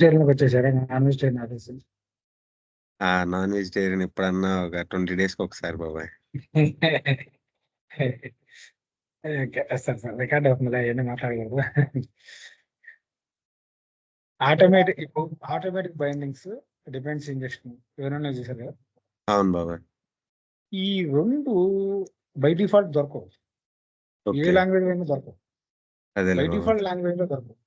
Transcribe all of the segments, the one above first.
వెజిటేరియన్‌లోకి వచ్చేసారా? Non vegetarian ఆపేసి. Non vegetarian ఎప్పుడన్నా ఒక 20 డేస్‌కి ఒకసారి బాబాయ్. సార్ రికార్డ్ అవుతుందిలే అవన్నీ మాట్లాడకూడదు. ఆటోమేటిక్ బైండింగ్స్, డిఫెన్స్ ఇంజెక్షన్ ఎవరైనా చూసారు కదా. అవును బాబాయ్. ఈ రెండు బై డిఫాల్ట్ దొరకవు. ఏ ఓకే. లాంగ్వేజ్ అయినా దొరకవు. అదేలే బై బాబాయ్. డిఫాల్ట్ లాంగ్వేజ్ లో దొరకవు.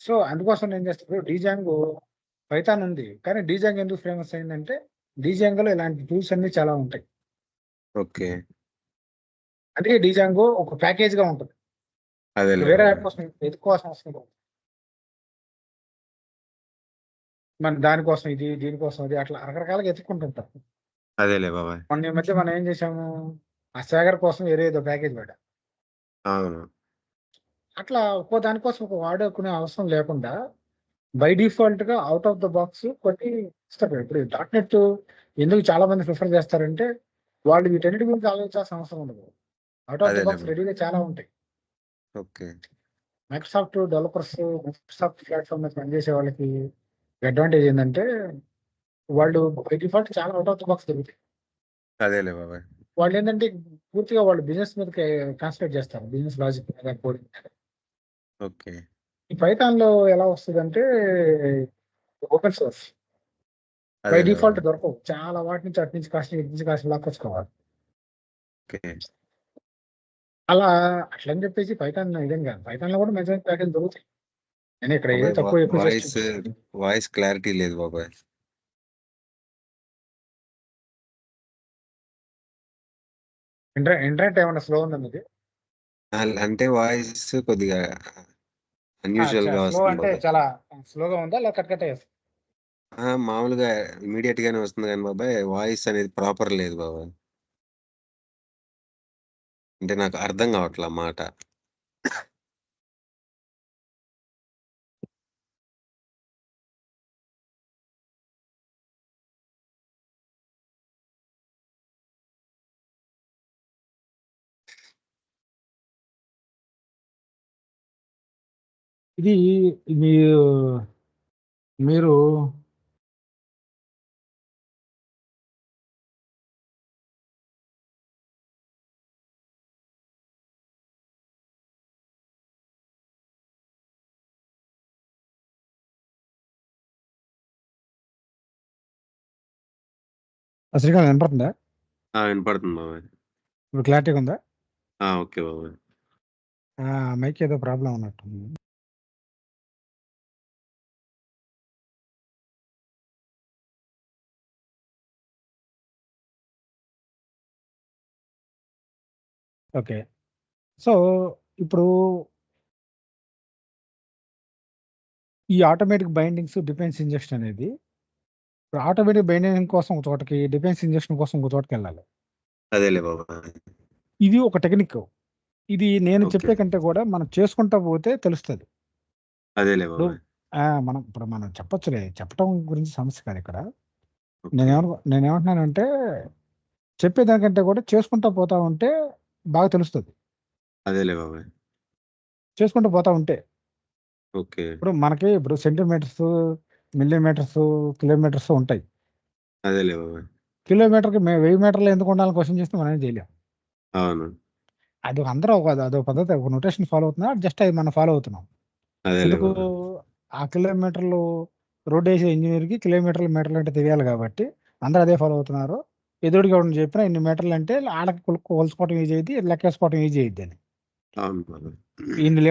సో అందుకోసం ఏం చేస్తారు, డీజాంగో పైథాన్ ఉంది కానీ డీజాంగ్ ఎందుకు ఫేమస్ అయిందంటే డీజాంగోలో ఇలాంటి టూల్స్ అన్ని చాలా ఉంటాయి. ఓకే. అందుకే డీజాంగో ఒక ప్యాకేజ్ గా ఉంటుంది. అదేలే వేరే బాబాయ్. యాప్ కోసం ఎదుకోవాల్సిన అవసరం లేదు. మన దానికోసం ఇది, దీనికోసం ఇది, అట్లా రకరకాలుగా ఎత్తుకుంటుంటాం. అదేలే బాబాయ్. మొన్న ఈ మధ్య మనం ఏం చేసాము, ఆ సాగర్ కోసం వేరే ఏదో ప్యాకేజ్ పెట్టాం. అవును. అట్లా ఒక్కో దానికోసం ఒక వాడుకునే అవసరం లేకుండా బై డిఫాల్ట్ గా అవుట్ ఆఫ్ ద బాక్స్ కొన్ని ఇస్తారు. ఇప్పుడు .NET ఎందుకు చాలా మంది ప్రిఫర్ చేస్తారంటే వాళ్ళు వీటన్నిటి గురించి ఆలోచించాల్సిన అవసరం ఉండదు. అవుట్ ఆఫ్ ద అదేలే బాక్స్ బాబాయ్. రెడీగా చాలా ఉంటాయి. Okay. Microsoft developers, Microsoft platform మీద పనిచేసే వాళ్ళకి అడ్వాంటేజ్ ఏంటంటే వాళ్ళు బై డిఫాల్ట్ చాలా అవుట్ ఆఫ్ ద బాక్స్ దొరుకుతాయి. అదేలే బాబాయ్. వాళ్ళు ఏంటంటే పూర్తిగా వాళ్ళు బిజినెస్ మీద కాన్సన్ట్రేట్ చేస్తారు, బిజినెస్ లాజిక్ మీద, కోడింగ్ మీద. ఓకే. ఈ పైథాన్ లో ఎలా వస్తుందంటే ఓపెన్ సోర్స్ బై అదేలే డిఫాల్ట్ బాబాయ్. దొరకవు. చాలా వాటి నుంచి అటు నుంచి కాస్ట్, ఇటు నుంచి కాస్ట్ లాక్కొచ్చుకోవాలి. ఓకే. అలా అట్లని చెప్పేసి పైథాన్ ఇదేం కాదు. పైథాన్ లో కూడా మెజారిటీ ప్యాకేజ్ దొరుకుతాయి. నేను ఇక్కడ ఏదో బాబాయ్ తక్కువ ఎక్కువ చేసి వాయిస్ క్లారిటీ లేదు బాబాయ్. ఇంటర్నెట్ ఏమైనా స్లో ఉందా మీది? అంటే వాయిస్ కొద్దిగా అన్యూజువల్ గా స్లో వస్తుంది అంటే బాబాయ్. చాలా స్లోగా ఉందా లేదా కట్ కట్ అయ్యేది? మామూలుగా ఇమీడియట్ గానే వస్తుంది కానీ బాబాయ్ వాయిస్ అనేది ప్రాపర్ లేదు బాబాయ్. అంటే నాకు అర్థం కావట్లే మాట. ఇది మీరు మీరు శ్రీకాంత్ వినపడుతుందా? వినపడుతుంది బాబాయ్. ఇప్పుడు క్లారిటీగా ఉందా? ఓకే బాబాయ్. మైక్ ఏదో ప్రాబ్లం ఉన్నట్టుంది. ఓకే. సో ఇప్పుడు ఈ ఆటోమేటిక్ బైండింగ్స్, డిఫెన్స్ ఇంజెక్షన్ అనేది ఆటోమేటిక్ బైండింగ్ కోసం ఒక చోటకి, డిఫెన్స్ ఇంజెక్షన్ కోసం ఒక చోటకి వెళ్ళాలి. అదేలే బాబాయ్. ఇది ఒక టెక్నిక్. ఇది నేను ఓకే. చెప్పే కంటే కూడా మనం చేసుకుంటా పోతే తెలుస్తుంది. అదేలే ఇప్పుడు బాబాయ్. మనం చెప్పొచ్చులే, చెప్పటం గురించి సమస్య కాదు ఇక్కడ. ఓకే. నేనేమంటున్నానంటే చెప్పేదానికంటే కూడా చేసుకుంటా పోతా ఉంటే బాగా తెలుస్తుంది. అదేలే బాబాయ్. చేసుకుంటూ పోతా ఉంటే ఓకే. ఇప్పుడు సెంటీమీటర్స్, మిల్లీమీటర్స్, కిలోమీటర్స్ ఉంటాయి. అదేలే బాబాయ్. కిలోమీటర్కి 1000 మీటర్లు ఎందుకు ఉండాలని క్వశ్చన్ చేస్తే మనం ఏం చేయలేం. అవును. అది అందరూ అదో పద్ధతి, ఒక నొటేషన్ ఫాలో అవుతున్నారు. జస్ట్ అది మనం ఫాలో అవుతున్నాం. అదేలే ఎందుకు? బాబాయ్. ఆ కిలోమీటర్లు రోడ్ వేసే ఇంజనీర్కి కిలోమీటర్లు, మీటర్లు అంటే తెలియాలి కాబట్టి అందరూ అదే ఫాలో అవుతున్నారు. ఎదురుగా ఉండి చెప్పిన ఇన్ని మీటర్లు అంటే ఆడకి కొలుసుకోవడం ఈజీ అయింది, లెక్కేసుకోవడం ఈజీ అయింది అని. అవును బాబాయ్. ఇన్ని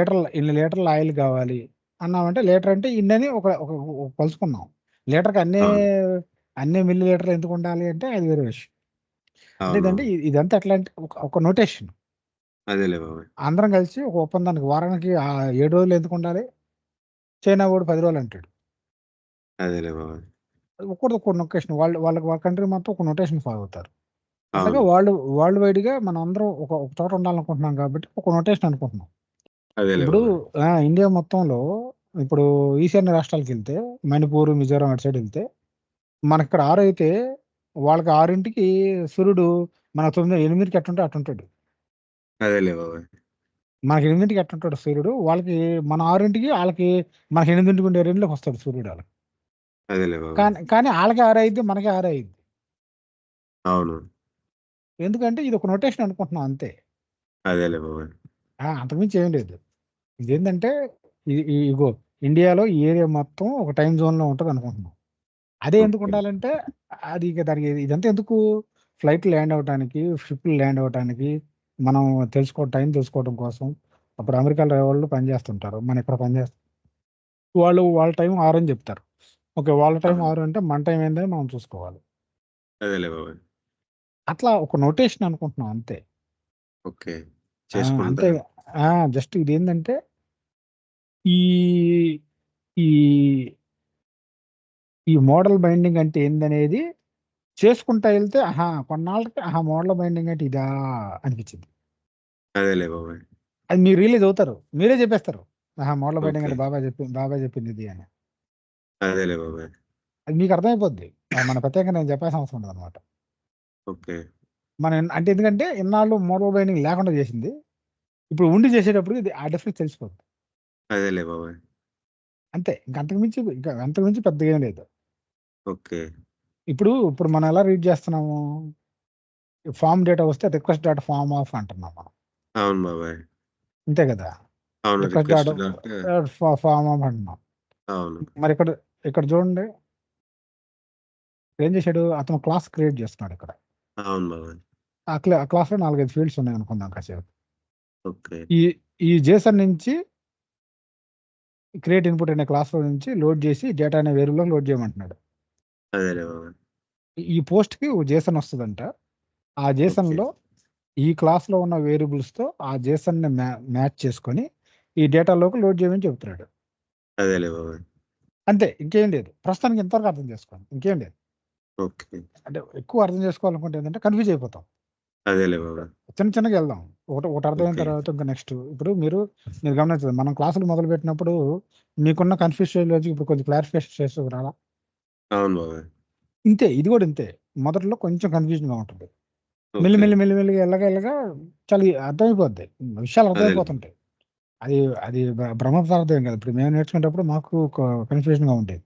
లీటర్లు ఆయిల్ కావాలి అన్నామంటే లీటర్ అంటే ఇన్నని ఒక కొలుసుకున్నాం. లీటర్కి అవును. అన్ని మిల్లీ లీటర్లు ఎందుకు ఉండాలి అంటే అది వేరే విషయం. అంటే అవును. ఇదంతా ఎట్లా అంటే ఒక నోటేషన్. అదేలే బాబాయ్. అందరం కలిసి ఒక ఒప్పందానికి వారానికి 7 రోజులు ఎందుకు ఉండాలి, చైనా వాడు 10 రోజులు అంటాడు. అదేలే బాబాయ్. ఒక్కొక్కటి ఒక్కొక్క నొకేషన్, వాళ్ళ కంట్రీ మొత్తం ఒక నొటేషన్ ఫాలో అవుతారు. అలాగే అవును. వరల్డ్ వైడ్గా మనం అందరం ఒక చోట ఉండాలనుకుంటున్నాం కాబట్టి ఒక నొటేషన్ అనుకుంటున్నాం. అదేలే ఇప్పుడు బాబాయ్. ఇండియా మొత్తంలో ఇప్పుడు ఈశాన్య రాష్ట్రాలకు వెళ్తే, మణిపూర్, మిజోరాం అటు సైడ్ వెళ్తే మనకి ఇక్కడ 6 అయితే వాళ్ళకి 6ంటికి సూర్యుడు మన 8కి అట్టుంటే అట్టుంటాడు. అదేలే బాబాయ్. మనకి 8కి ఎట్లుంటాడు సూర్యుడు, వాళ్ళకి మన 6కి వాళ్ళకి మనకి 8కి ఉండే రేంజ్లోకి వస్తాడు సూర్యుడు వాళ్ళకి. అదేలే బాబాయ్. కానీ వాళ్ళకి 6 అయింది, మనకి 6 అయింది. అవును. ఎందుకంటే ఇది ఒక నొటేషన్ అనుకుంటున్నాం అంతే. అదేలే బాబాయ్. అంతకుమించి ఏం లేదు. ఇదేంటంటే ఇగో ఇండియాలో ఈ ఏరియా మొత్తం ఒక టైం జోన్లో ఉంటుంది అనుకుంటున్నాం. అదే ఎందుకు ఓకే. ఉండాలంటే అది ఇక దానికి ఇదంతా ఎందుకు, ఫ్లైట్ ల్యాండ్ అవ్వడానికి, షిప్లు ల్యాండ్ అవ్వడానికి, మనం టైం తెలుసుకోవడం కోసం. అప్పుడు అమెరికాలో వాళ్ళు పనిచేస్తుంటారు, మన ఇక్కడ పనిచేస్తాం. వాళ్ళ టైం 6 అని చెప్తారు. ఓకే, వాళ్ళ టైం అవును. 6 అంటే మన టైం ఏందని మనం చూసుకోవాలి. అదేలే బాబాయ్. అట్లా ఒక నొటేషన్ అనుకుంటున్నాం అంతే. ఓకే. అంతే. చేసుకుంటారు. జస్ట్ ఇదేంటంటే ఈ ఈ ఈ మోడల్ బైండింగ్ అంటే ఏందనేది చేసుకుంటా వెళ్తే, కొన్నాళ్ళకి మోడల్ బైండింగ్ అంటే ఇదా అనిపించింది. అదేలే బాబాయ్. అది మీరు రిలీజ్ అవుతారు, మీరే చెప్పేస్తారు. Model binding okay. అంటే బాబాయ్ చెప్పింది ఇది అని. అదేలే బాబాయ్. అది మీకు అర్థమైపోద్ది. మన ప్రత్యేకంగా నేను చెప్పాల్సిన అవసరం ఉండదు అనమాట. ఓకే. మనం అంటే ఎందుకంటే ఇన్నాళ్ళు మోడల్ బైండింగ్ లేకుండా చేసింది, ఇప్పుడు ఉండి చేసేటప్పుడు ఇది ఆ డిఫరెన్స్ తెలిసిపోద్ది. అదేలే బాబాయ్. అంతే, అంతకు మించి పెద్దగా ఏం లేదు. ఓకే. ఇప్పుడు మనం ఎలా రీడ్ చేస్తున్నాము, ఫామ్ డేటా వస్తే రిక్వెస్ట్ డాట్ ఫామ్ ఆఫ్ అంటున్నాం మనం. అవును బాబాయ్. అంతే కదా. అవును. Request dot request dot form of అంటున్నాం. అవును. మరి ఇక్కడ ఇక్కడ చూడండి, ఏం చేశాడు అతను, క్లాస్ క్రియేట్ చేస్తున్నాడు ఇక్కడ. అవును బాబాయ్. ఆ క్లాస్లో 4-5 ఫీల్డ్స్ ఉన్నాయి అనుకుందాం కాసేపు. ఓకే. ఈ ఈ జేసన్ నుంచి క్రియేట్ ఇన్పుట్ అనే క్లాస్లో నుంచి లోడ్ చేసి డేటా అనే వేరియబుల్లో లోడ్ చేయమంటున్నాడు. అదేలే బాబాయ్. ఈ పోస్ట్కి జేసన్ వస్తుందంట. ఆ ఓకే. జేసన్లో ఈ క్లాస్లో ఉన్న వేరియబుల్స్తో ఆ జేసన్ని మ్యాచ్ చేసుకొని ఈ డేటాలోకి లోడ్ చేయమని చెబుతున్నాడు. అదేలే బాబాయ్. అంతే, ఇంకేం లేదు. ప్రస్తుతానికి ఇంతవరకు అర్థం చేసుకోండి, ఇంకేం లేదు. ఓకే. అంటే ఎక్కువ అర్థం చేసుకోవాలనుకుంటే ఏంటంటే కన్ఫ్యూజ్ అయిపోతాం. అదేలే బాబాయ్. చిన్నగా వెళ్దాం. ఒకటి అర్థమైన ఓకే. తర్వాత ఇంకా నెక్స్ట్. ఇప్పుడు మీరు గమనించండి, మనం క్లాసులు మొదలుపెట్టినప్పుడు మీకున్న కన్ఫ్యూజన్ ఇప్పుడు కొంచెం క్లారిఫికేషన్ చేస్తూ రాలా. అవును బాబాయ్. ఇంతే, ఇది కూడా ఇంతే. మొదట్లో కొంచెం కన్ఫ్యూజన్గా ఉంటుంది. ఓకే. మెల్లిమెల్లిగా ఎల్లగా చాలా అర్థమైపోద్ది. విషయాలు అదేలే. అర్థమైపోతుంటాయి. అది అది బ్రహ్మపదార్థం కాదు. ఇప్పుడు మేము నేర్చుకునేటప్పుడు మాకు కన్ఫ్యూజన్గా ఉండేది.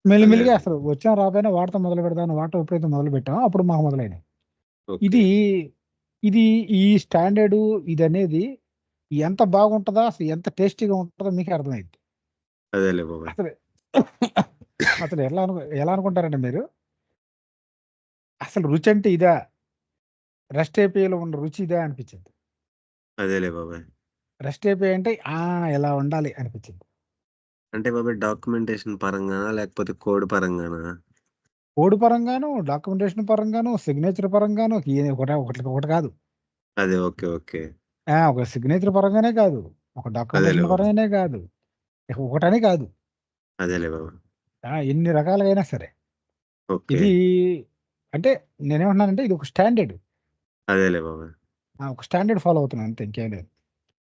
మెల్లిమెల్లిగా అదేలే. అసలు వచ్చినా రాపోయినా వాడటం మొదలు పెడదాం, వాడటం ఎప్పుడైతే మొదలు పెట్టామో అప్పుడు మాకు మొదలైనవి. ఓకే. ఇది ఇది ఈ స్టాండర్డు ఇదనేది ఎంత బాగుంటదా, అసలు ఎంత టేస్టీగా ఉంటదో మీకే అర్థమైద్ది. అదేలే బాబాయ్. అసలు అసలు ఎలా అనుకుంటారంటే మీరు, అసలు రుచి అంటే ఇదా? రెస్ట్ ఏపీఐలో ఉన్న రుచి ఇదా అనిపించింది. అదేలే బాబాయ్. రెస్ట్ ఏపీఐ అంటే ఇలా ఉండాలి అనిపించింది. అంటే బాబాయ్ డాక్యుమెంటేషన్ పరంగానా? లేకపోతే కోడ్ పరంగానా? కోడ్ పరంగాను, డాక్యుమెంటేషన్ పరంగాను, సిగ్నేచర్ పరంగాను, ఒకటి కాదు. అదే. ఓకే. ఓకే. ఒక సిగ్నేచర్ పరంగానే కాదు, ఒక అదేలే డాక్యుమెంటేషన్ బాబాయ్. పరంగానే కాదు, ఇక ఒకటని కాదు. అదేలే బాబాయ్. ఎన్ని రకాలుగా అయినా సరే. ఓకే. ఇది అంటే నేనేమంటున్నానంటే ఇది ఒక స్టాండర్డ్. అదేలే బాబాయ్. ఒక స్టాండర్డ్ ఫాలో అవుతున్నాను అంతే, ఇంకేం లేదు.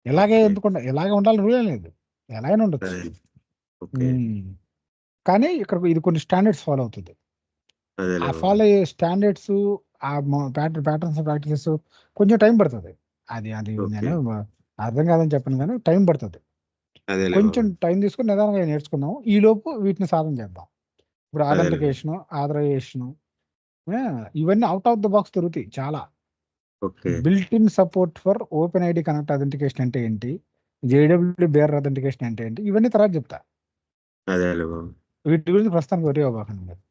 ఓకే. ఇలాగే ఉండాలని రూల్ ఏం లేదు. ఎలాగైనా ఉండొచ్చు. అదే. ఓకే. హ్మ్. కానీ ఇక్కడ ఇది కొన్ని స్టాండర్డ్స్ ఫాలో అవుతుంది. ఆ అదేలే బాబాయ్. ఫాలో అయ్యే స్టాండర్డ్స్, ఆ ప్యాటర్న్స్ ప్రాక్టీసెస్ కొంచెం టైం పడుతుంది. అది అది ఓకే. నేను అర్థం కాదని చెప్పను కానీ టైం పడుతుంది. అదేలే కొంచెం బాబాయ్. టైం తీసుకొని నిదానంగా నేర్చుకుందాం. ఈలోపు వీటిని సాధన చేద్దాం. ఇప్పుడు అదేలే బాబాయ్. ఆథెంటికేషను, ఆథరైజేషను, ఇవన్నీ ఔట్ ఆఫ్ ద బాక్స్ దొరుకుతాయి చాలా. Okay. Built in support for open ID connect authentication అంటే ఏంటి? జేడబ్ల్యూ బేర్ అథెంటికేషన్ అంటే ఏంటి? ఇవన్నీ తర్వాత చెప్తా. అదేలే బాబాయ్. వీటి గురించి ప్రస్తుతానికి వరి అవ్వకండి మీరు.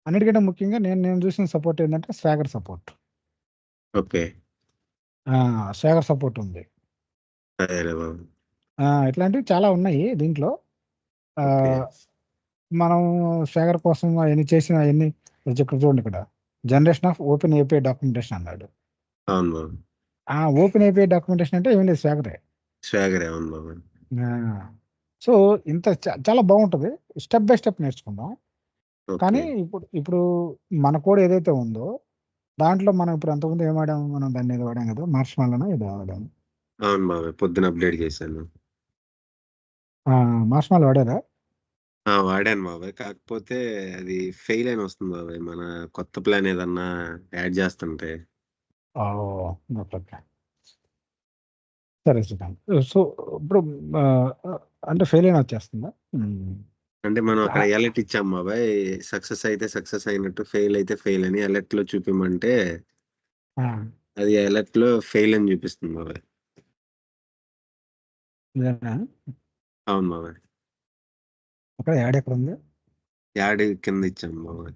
అన్నిటికంటే ముఖ్యంగా నేను నేను చూసిన సపోర్ట్ ఏంటంటే Swagger support. Okay. Swagger support ఉంది. అదేలే బాబాయ్. ఇట్లాంటివి చాలా ఉన్నాయి దీంట్లో. ఓకే. ఆహ్, మనం స్వాగర్ కోసం అయన్నీ ఇక్కడ చూడండి ఇక్కడ. Generation of open API documentation అన్నాడు. అవును బాబాయ్. ఓపెన్ ఏపీఐ డాక్యుమెంటేషన్ అంటే ఏం లేదు, స్వాగరే. స్వాగరే. అవును బాబాయ్. ఆ! సో, ఇంత చాలా బావుంటది. స్టెప్ బై స్టెప్ నేర్చుకుందాం. ఓకే. కానీ ఇప్పుడు మన కోడ్ ఏదైతే ఉందో, దాంట్లో మనం ఇప్పుడు అంతకుముందు ఏం వాడాము? మనం దాన్ని ఏదో వాడాం కదా! మార్ష్‌మెల్లోనో ఏదో వాడాము. అవును బాబాయ్. పొద్దున అప్‌డేట్ చేశాను. మార్ష్‌మెల్లో వాడారా? వాడాను బాబాయ్. కాకపోతే అది ఫెయిల్ అని వస్తుంది బాబాయ్. మన కొత్త ప్లాన్ ఏదన్నా యాడ్ చేస్తుంటే. ఓహ్! ఓకే. సరే శ్రీకాంత్. సో, ఇప్పుడు అంటే ఫెయిల్ అయినా వచ్చేస్తుందా? అంటే మనం అక్కడ అలర్ట్ ఇచ్చాం బాబాయ్. సక్సెస్ అయితే సక్సెస్ అయినట్టు, ఫెయిల్ అయితే ఫెయిల్ అని అలర్ట్ లో చూపిమంటే అది అలర్ట్ లో ఫెయిల్ అని చూపిస్తుంది బాబాయ్. ఇదేనా? అవును బాబాయ్. అక్కడ యాడ్ ఎక్కడ ఉంది? యాడ్ కింద ఇచ్చాం బాబాయ్.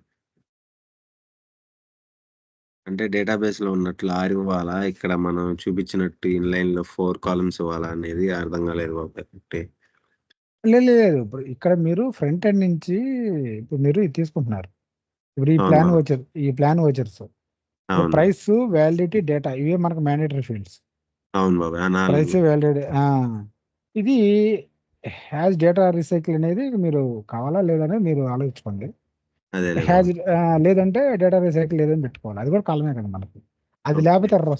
అంటే డేటాబేస్ లో ఉన్నట్లు 6 ఇవ్వాలా, ఇక్కడ మనం చూపించినట్టు ఇన్లైన్ లో 4 కాలమ్స్ ఇవ్వాలా అనేది అర్థం కాలేదు బాబాయ్. ఒకటి లేదు లేదు, ఇప్పుడు ఇక్కడ మీరు ఫ్రంట్ ఎండ్ నుంచి ఇప్పుడు మీరు ఇది తీసుకుంటున్నారు. ఇప్పుడు అవును బాబాయ్. ఈ ప్లాన్ వచ్చర్స్ ఇప్పుడు అవును ప్రైస్, వ్యాలిడిటీ, డేటా ఇవే మనకు మ్యాండేటరీ ఫీల్డ్స్. అవును బాబాయ్. ఆ ప్రైస్, 4 వ్యాలిడిటీ. ఇది హ్యాజ్ డేటా రీసైకిల్ అనేది మీరు కావాలా లేదని మీరు ఆలోచించుకోండి. అదేలే హ్యాజ్ బాబాయ్. లేదంటే డేటా రీసైకిల్ లేదని పెట్టుకోవాలి. అది కూడా కాలమే కదా మనకి. అది ఓకే. లేకపోతే ఎర్రర్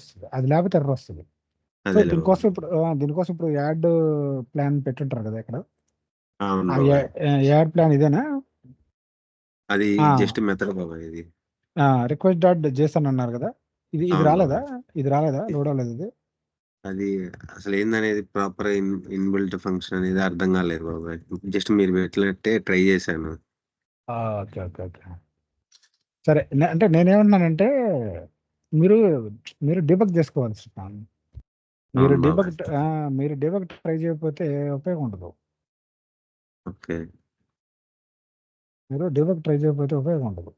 వస్తుంది. సో అదేలే బాబాయ్. దీనికోసం ఇప్పుడు యాడ్ ప్లాన్ పెట్టుంటారు కదా ఇక్కడ. అవును ఆ బాబాయ్. యాడ్ ప్లాన్ ఇదేనా? అది జస్ట్ మెథడ్ బాబాయ్ ఇది. రిక్వెస్ట్ డాట్ జేసన్ అన్నారు కదా. ఇది అవును రాలేదా? బాబాయ్. ఇది రాలేదా? లోడ్ అవ్వలేదు ఇది. అది అసలు ఏందనేది ప్రాపర్ ఇన్బిల్ట్ ఫంక్షన్ అనేది అర్థం కాలేదు బాబాయ్. జస్ట్ మీరు పెట్టినట్టే ట్రై చేశాను. Okay okay okay. సరే, అంటే నేనేమంటున్నానంటే మీరు మీరు డిబగ్ చేసుకోవాలి శ్రీకాంత్. మీరు అవును డిబగ్ బాబాయ్. మీరు డిబగ్ ట్రై చేయకపోతే ఉపయోగం ఉండదు. ఓకే. మీరు డిబగ్ ట్రై చేయకపోతే ఉపయోగం ఉండదు.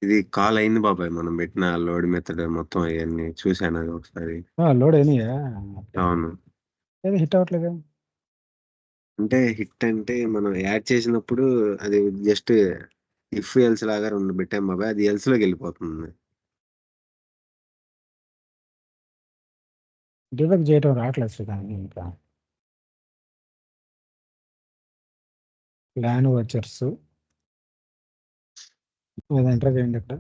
ఇది కాల్ అయింది బాబాయ్. మనం పెట్టిన లోడ్ మెథడ్ మొత్తం అవన్నీ చూశాను అది ఒకసారి. లోడ్ అయినాయా? అవును. ఏది హిట్ అవ్వట్లేదు? అంటే హిట్ అంటే మనం యాడ్ చేసినప్పుడు అది జస్ట్ ఇఫ్ ఎల్స్ లాగా 2 పెట్టాం బాబాయ్. అది ఎల్స్ లోకి వెళ్ళిపోతుంది. డిబగ్ చేయడం రావట్లేదు శ్రీకాంత్ ఇంకా. ప్లాన్ వచ్చర్స్ ఎంటర్ చేయండి ఇక్కడ.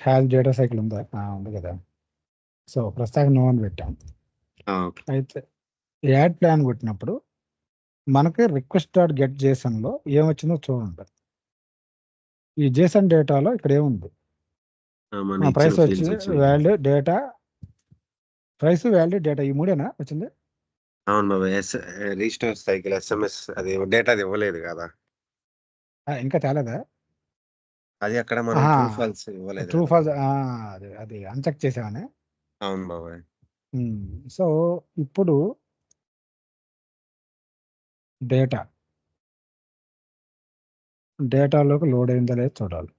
హ్యాష్ డేటా సైకిల్ ఉందా? ఉంది కదా. సో ప్రస్తుతానికి నో అని పెట్టాం. ఓకే. అయితే యాడ్ ప్లాన్ కొట్టినప్పుడు మనకి రిక్వెస్ట్ డాట్ గెట్ జేసన్ లో ఏమొచ్చిందో చూడండి. ఈ జేసన్ డేటాలో ఇక్కడ ఏముంది? మన ఇచ్చిన ప్రైస్ ఫీల్డ్స్ వచ్చింది, వచ్చినాయి. Value, data. Price, value, data ఈ మూడేనా వచ్చింది? అవును బాబాయ్. రీస్టోర్ సైకిల్ ఎస్ఎంఎస్ అది డేటా అది ఇవ్వలేదు కదా. ఇంకా తేలేదా? అది అక్కడ మనం ట్రూ ఫాల్స్ ఇవ్వలేదు ట్రూ కదా ఫాల్స్. బాబాయ్. అది అన్చెక్ చేసామని. అవును బాబాయ్. సో ఇప్పుడు డేటాలోకి లోడ్ అయిందా లేదు చూడాలి.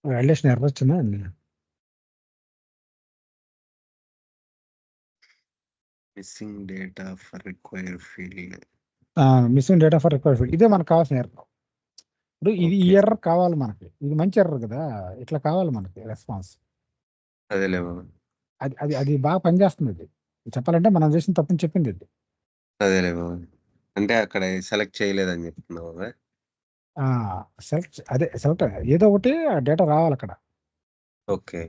వాల్యుయేషన్ ఎర్రర్ వచ్చిందా? Missing data for required field. Missing data for required field. ఇదే మనకు కావాల్సిన ఎర్రర్. ఇప్పుడు ఈ ఓకే. ఎర్రర్ కావాలి మనకి. ఇది మంచి ఎర్రర్ కదా. ఇట్లా కావాలి మనకి రెస్పాన్స్. అదేలే బాబాయ్. అది బాగా పనిచేస్తుంది. ఇది చెప్పాలంటే మనం చేసిన తప్పని చెప్పింది ఇది. అదేలే బాబాయ్. అంటే అక్కడ సెలెక్ట్ చేయలేదని చెప్తున్నా బాబాయ్. సెలెక్ట్ ఏదో ఒకటి డేటా రావాలి అక్కడ. ఓకే.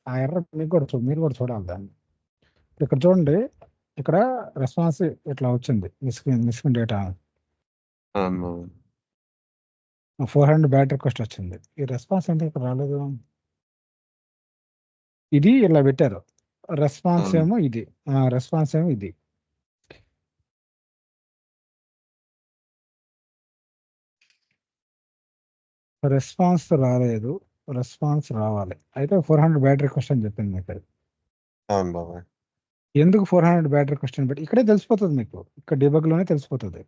ఆ ఎర్రర్ మీరు కూడా చూడాలి దాన్ని. ఇక్కడ చూడండి, ఇక్కడ రెస్పాన్స్ ఇట్లా వచ్చింది. మిస్కిన్ డేటా అవును బాబాయ్. 400 బ్యాడ్ రిక్వెస్ట్ వచ్చింది. ఈ రెస్పాన్స్ ఎందుకు ఇక్కడ రాలేదు? ఇది ఇలా పెట్టారు. రెస్పాన్స్ అవును. ఏమో ఇది. రెస్పాన్స్ ఏమో ఇది. రెస్పాన్స్ రాలేదు. రెస్పాన్స్ రావాలి. అయితే 400 బ్యాడ్ రిక్వెస్ట్ అని చెప్పింది ఇక్కడ. అవును బాబాయ్. ఎందుకు 400 బ్యాడ్ రిక్వెస్ట్ అని పెట్టి ఇక్కడే తెలిసిపోతుంది మీకు. ఇక్కడ డిబగ్ లోనే తెలిసిపోతుంది.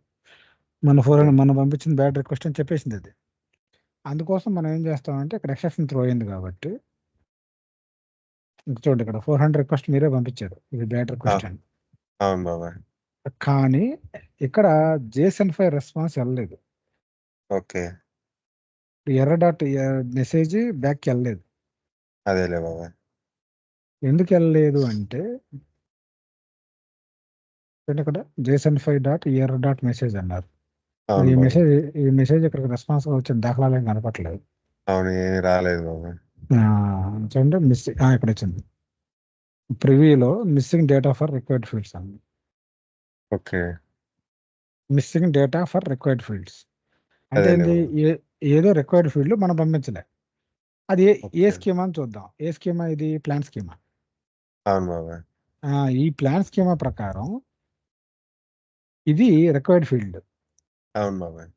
మనం పంపించిన బ్యాడ్ రిక్వెస్ట్ అని చెప్పేసింది అది. అందుకోసం మనం ఏం చేస్తామంటే ఇక్కడ ఎక్సెప్షన్ త్రో అయింది కాబట్టి చూడండి, ఇక్కడ 400 రిక్వెస్ట్ మీరే పంపించారు. ఇది బ్యాడ్ రిక్వెస్ట్ అని. అవును బాబాయ్. కానీ ఇక్కడ JSON ఫైల్ రెస్పాన్స్ వెళ్ళలేదు. ఓకే. ఎర్ర డాట్ మెసేజ్ బ్యాక్కి వెళ్ళలేదు. అదేలే బాబాయ్. ఎందుకు వెళ్ళలేదు అంటే ఇక్కడ JSON5.error.message అన్నారు. అవును ఈ బాబాయ్. మెసేజ్ ఈ మెసేజ్ ఇక్కడికి రెస్పాన్స్ వచ్చిన దాఖలాలు ఏం కనపట్లేదు. అవును, ఏమి రాలేదు బాబాయ్. చూడండి మిస్సింగ్ ఇక్కడ వచ్చింది. ప్రివ్యూలో missing data for required fields అండి. Okay. Missing data for required fields అంటే అదేలే ఏంది? బాబాయ్. ఏదో రిక్వైర్డ్ ఫీల్డ్ మనం పంపించలే. అది ఏ ఓకే. స్కీమా అని చూద్దాం. ఏ స్కీమా ఇది? Plan schema. అవును బాబాయ్. ఈ ప్లాన్ స్కీమా ప్రకారం ఇది రిక్వైర్డ్ ఫీల్డ్. అవును బాబాయ్.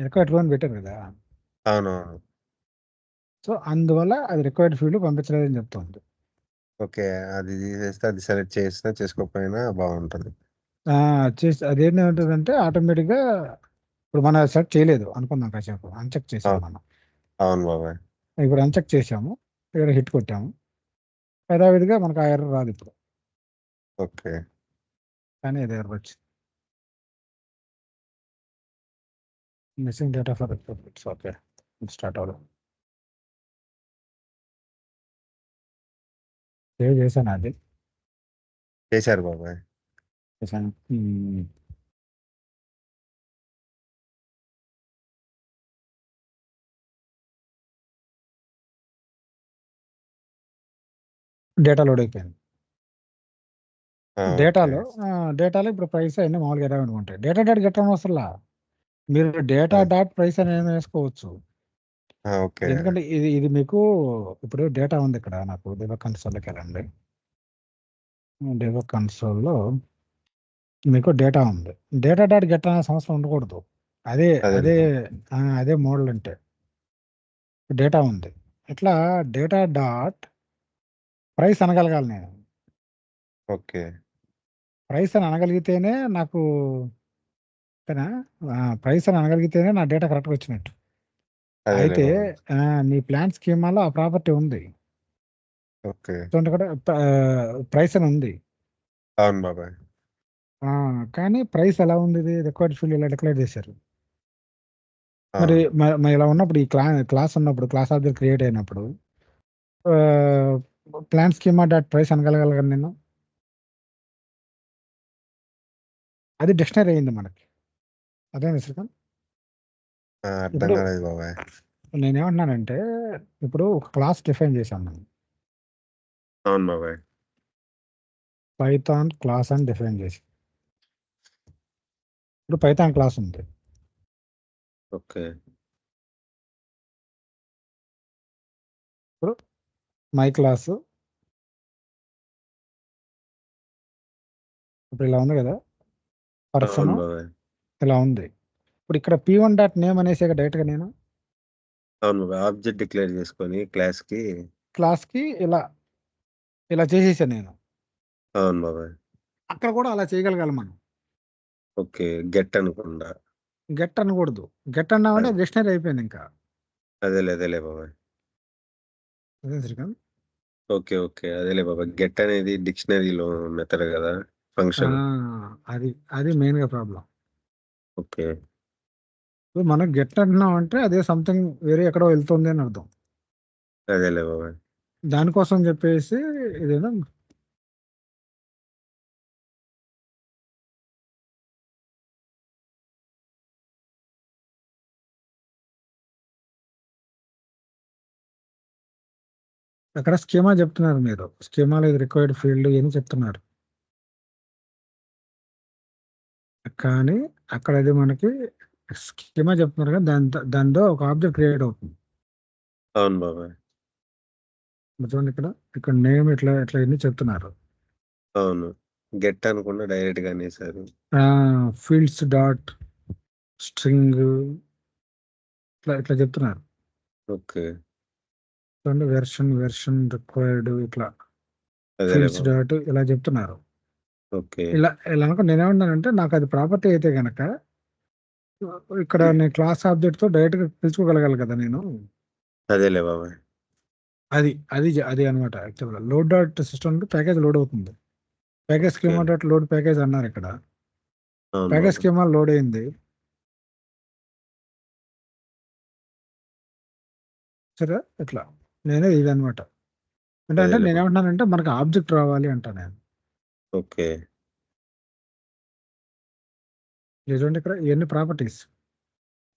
రిక్వైర్డ్ రో అని పెట్టారు కదా. అవునవును. సో అందువల్ల అది రిక్వైర్డ్ ఫీల్డ్ పంపించలేదని చెప్తుంది. ఓకే. అది తీసేస్తే అది సెలెక్ట్ చేసినా చేసుకోకపోయినా బాగుంటుంది. అదేంటంటే ఆటోమేటిక్గా ఇప్పుడు మనం సెలెక్ట్ చేయలేదు అనుకుందాం, కాసేపు అన్చెక్ చేసాము అవును. మనం. అవును బాబాయ్. ఇప్పుడు అన్చెక్ చేసాము, ఇక్కడ హిట్ కొట్టాము, యథావిధిగా మనకు ఆ ఎర్రర్ రాదు ఇప్పుడు. ఓకే. కానీ అది ఎర్రర్ వచ్చింది. Missing data for it's okay. Start అవ్వదు. సేవ్ చేశాను, అది చేశారు బాబాయ్. చేశాను. డేటా లోడ్ అయిపోయింది. ఓకే. డేటాలో ఇప్పుడు ప్రైస్ అన్ని మామూలుగా ఎలా ఉంటాయి. డేటా డాట్ గెట్ అని వస్తుందా? మీరు డేటా డాట్ ప్రైస్ అని ఏమైనా వేసుకోవచ్చు. ఓకే. ఎందుకంటే ఇది మీకు ఇప్పుడు డేటా ఉంది ఇక్కడ. నాకు డెవో కన్సోల్కి వెళ్ళండి. డెవో కన్సోల్లో మీకు డేటా ఉంది. డేటా డాట్ గెట్ అనే సంవత్సరం ఉండకూడదు. అదే అదేలే. అదే అదే మోడల్ అంటే డేటా ఉంది. ఇట్లా డేటా డాట్ ప్రైస్ అనగలగాలి నేను. ఓకే. ప్రైస్ అని అనగలిగితేనే నాకు ప్రైస్ అని అనగలిగితేనే నా డేటా కరెక్ట్గా వచ్చినట్టు. అదేలే అయితే బాబాయ్. మీ ప్లాన్ స్కీమాలో ఆ ప్రాపర్టీ ఉంది. ఓకే. చూడండి ఇక్కడ ప్రైస్ అని ఉంది. అవును బాబాయ్. కానీ ప్రైస్ ఎలా ఉంది? ఇది రిక్వైర్డ్ ఫీల్డ్ ఇలా డిక్లేర్ చేశారు. మరి అవును. ఇలా ఉన్నప్పుడు ఈ క్లాస్ ఉన్నప్పుడు, క్లాస్ ఆబ్జెక్ట్ క్రియేట్ అయినప్పుడు ప్లాన్ స్కీమా డాట్ ప్రైస్ అనగలగలను నేను. అది డిక్షనరీ అయింది మనకి. అదే శ్రీకాంత్. అర్థం ఇప్పుడు కాలేదు బాబాయ్. నేనేమంటున్నానంటే ఇప్పుడు ఒక క్లాస్ డిఫైన్ చేశాం మనం. అవును బాబాయ్. పైథాన్ క్లాస్ అని డిఫైన్ చేసి, ఇప్పుడు పైథాన్ క్లాస్ ఉంది. ఓకే. ఇప్పుడు మై క్లాస్ ఇప్పుడు ఇలా ఉంది కదా. పర్సన్ అవును బాబాయ్. ఇలా ఉంది. ఇప్పుడు ఇక్కడ P1 డాట్ నేమ్ అనేసి డైరెక్ట్గా నేను అవును బాబాయ్. ఆబ్జెక్ట్ డిక్లేర్ చేసుకొని క్లాస్కి ఇలా ఇలా చేసేసాను నేను. అవును బాబాయ్. అక్కడ కూడా అలా చేయగలగాలి మనం. ఓకే. గెట్ అనకుండా. గెట్ అనకూడదు. గెట్ అన్నామంటే డిక్షనరీ అయిపోయింది ఇంకా. అదేలే బాబాయ్. అదే శ్రీకాంత్. ఓకే. ఓకే. అదేలే బాబాయ్. గెట్ అనేది డిక్షనరీలో మెథడ్ కదా, ఫంక్షన్. అది అది మెయిన్గా ప్రాబ్లం. ఓకే. ఇప్పుడు మనం గెట్ అంటున్నాం అంటే అదే సంథింగ్ వేరే ఎక్కడో వెళ్తుంది అని అర్థం. అదేలే బాబాయ్. దానికోసం చెప్పేసి ఇదేదో అక్కడ స్కీమా చెప్తున్నారు. మీరు స్కీమాలో ఇది రిక్వైర్డ్ ఫీల్డ్ అని చెప్తున్నారు. కానీ అక్కడ అది మనకి స్కీమా చెప్తున్నారు కదా, దానితో ఒక ఆబ్జెక్ట్ క్రియేట్ అవుతుంది. అవును బాబాయ్. చూడండి ఇక్కడ నేమ్ ఇట్లా ఇట్లా ఇన్ని చెప్తున్నారు. అవును. గెట్ అనకుండా డైరెక్ట్ గా అనేసారు. ఫీల్డ్స్ డాట్ స్ట్రింగ్ ఇట్లా ఇట్లా చెప్తున్నారు. ఓకే. చూడండి వెర్షన్ రిక్వైర్డ్ ఇట్లా అదేలే ఫీల్డ్స్ బాబాయ్. డాట్ ఇలా చెప్తున్నారు. ఓకే. ఇలా ఇలా అనుకో నేనేమన్నానంటే నాకు అది ప్రాపర్టీ అయితే కనుక ఇక్కడ నేను క్లాస్ ఆబ్జెక్ట్ తో డైరెక్ట్ గా పిలుచుకోగలగాలి కదా నేను. అదేలే బాబాయ్. అది అనమాట. యాక్చువల్గా load dot system package load అవుతుంది. Package okay. Schema dot load package అన్నారు ఇక్కడ. అవును ప్యాకేజ్ బాబాయ్. స్కీమా లోడ్ అయింది. సరే ఇట్లా నేనే ఇదనమాట. అంటే అదేలే బాబాయ్. నేనేమంటున్నానంటే మనకు ఆబ్జెక్ట్ రావాలి అంటా నేను. ఓకే. చూడండి ఇక్కడ ఇవన్నీ ప్రాపర్టీస్.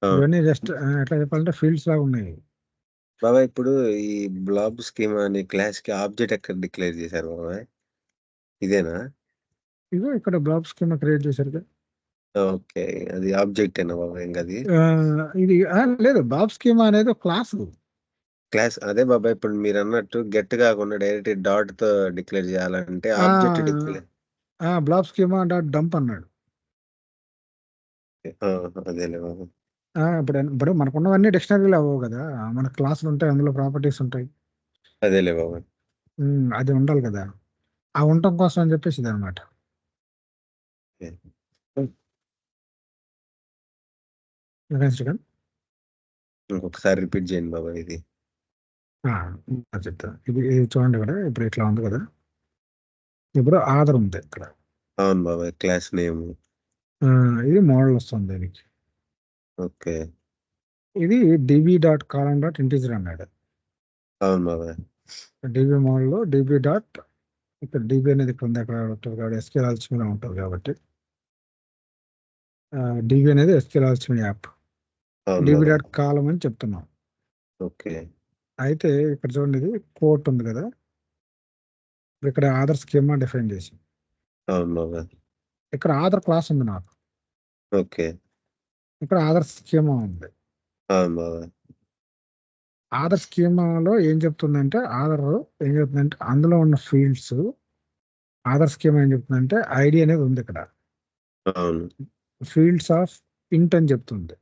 ఆ! ఇవన్నీ జస్ట్ ఎట్లా చెప్పాలంటే ఫీల్డ్స్ లాగా ఉన్నాయి. బాబాయ్ ఇప్పుడు ఈ బ్లాబ్ స్కీమా అనే క్లాస్‌కి ఆబ్జెక్ట్ ఎక్కడ డిక్లేర్ చేశారు బాబాయ్? ఇదేనా? ఇగో ఇక్కడ బ్లాబ్ స్కీమా క్రియేట్ చేశారు కదా. ఓకే. అది ఆబ్జెక్టేనా బాబాయ్ ఇంకది? ఇది లేదు, బ్లాబ్ స్కీమా అనేది ఒక క్లాస్. క్లాస్ అదే బాబాయ్ ఇప్పుడు మీరన్నట్టు గెట్ కాకుండా డైరెక్ట్ డాట్‌తో డిక్లేర్ చేయాలంటే object declare blob schema dot dump అన్నాడు. ఆ! అదేలే బాబాయ్. ఇప్పుడు మనకున్నవన్నీ డిక్షనరీలో అవ్వవు కదా, మన క్లాసులు ఉంటాయి, అందులో ప్రాపర్టీస్ ఉంటాయి. అదేలే బాబాయ్. అది ఉండాలి కదా, ఆ ఉండటం కోసం అని చెప్పేసి ఇది అనమాట. ఓకే. ఇంకొకసారి రిపీట్ చేయండి బాబాయ్ ఇది. చెప్తా. ఇది చూడండి ఇక్కడ, ఇప్పుడు ఇట్లా ఉంది కదా, ఇప్పుడు ఆధార్ ఉంది ఇక్కడ. అవును బాబాయ్. Class name. ఇది మోడల్ వస్తుంది దీనికి. ఓకే. ఇది డిబి డాట్ కాలం డాట్ ఇంటీజర్ అన్నాడు. అవును బాబాయ్. డిబి మోడల్లో డిబి డాట్, ఇక్కడ డిబి అనేది ఇక్కడ ఉంది, అక్కడ ఉంటుంది కాబట్టి ఎస్క్యూఎల్ ఆల్చిమీలో ఉంటుంది కాబట్టి డిబి అనేది ఎస్క్యూఎల్ ఆల్చిమీ యాప్. అవును డిబి బాబాయ్. డాట్ కాలం అని చెప్తున్నాం. ఓకే. అయితే ఇక్కడ చూడండి, ఇది కోర్ట్ ఉంది కదా, ఇప్పుడు ఇక్కడ ఆధార్ స్కీమా డిఫైన్ చేసి, అవును బాబాయ్. ఇక్కడ ఆధార్ క్లాస్ ఉంది నాకు, ఓకే. ఇక్కడ ఆధార్ స్కీమా ఉంది. అవును బాబాయ్. ఆధార్ స్కీమాలో ఏం చెప్తుందంటే, ఏం చెప్తుందంటే అందులో ఉన్న ఫీల్డ్స్, ఆధార్ స్కీమా ఏం చెప్తుందంటే ఐడి అనేది ఉంది ఇక్కడ, అవును. ఫీల్డ్స్ ఆఫ్ ఇంట్ అని చెప్తుంది.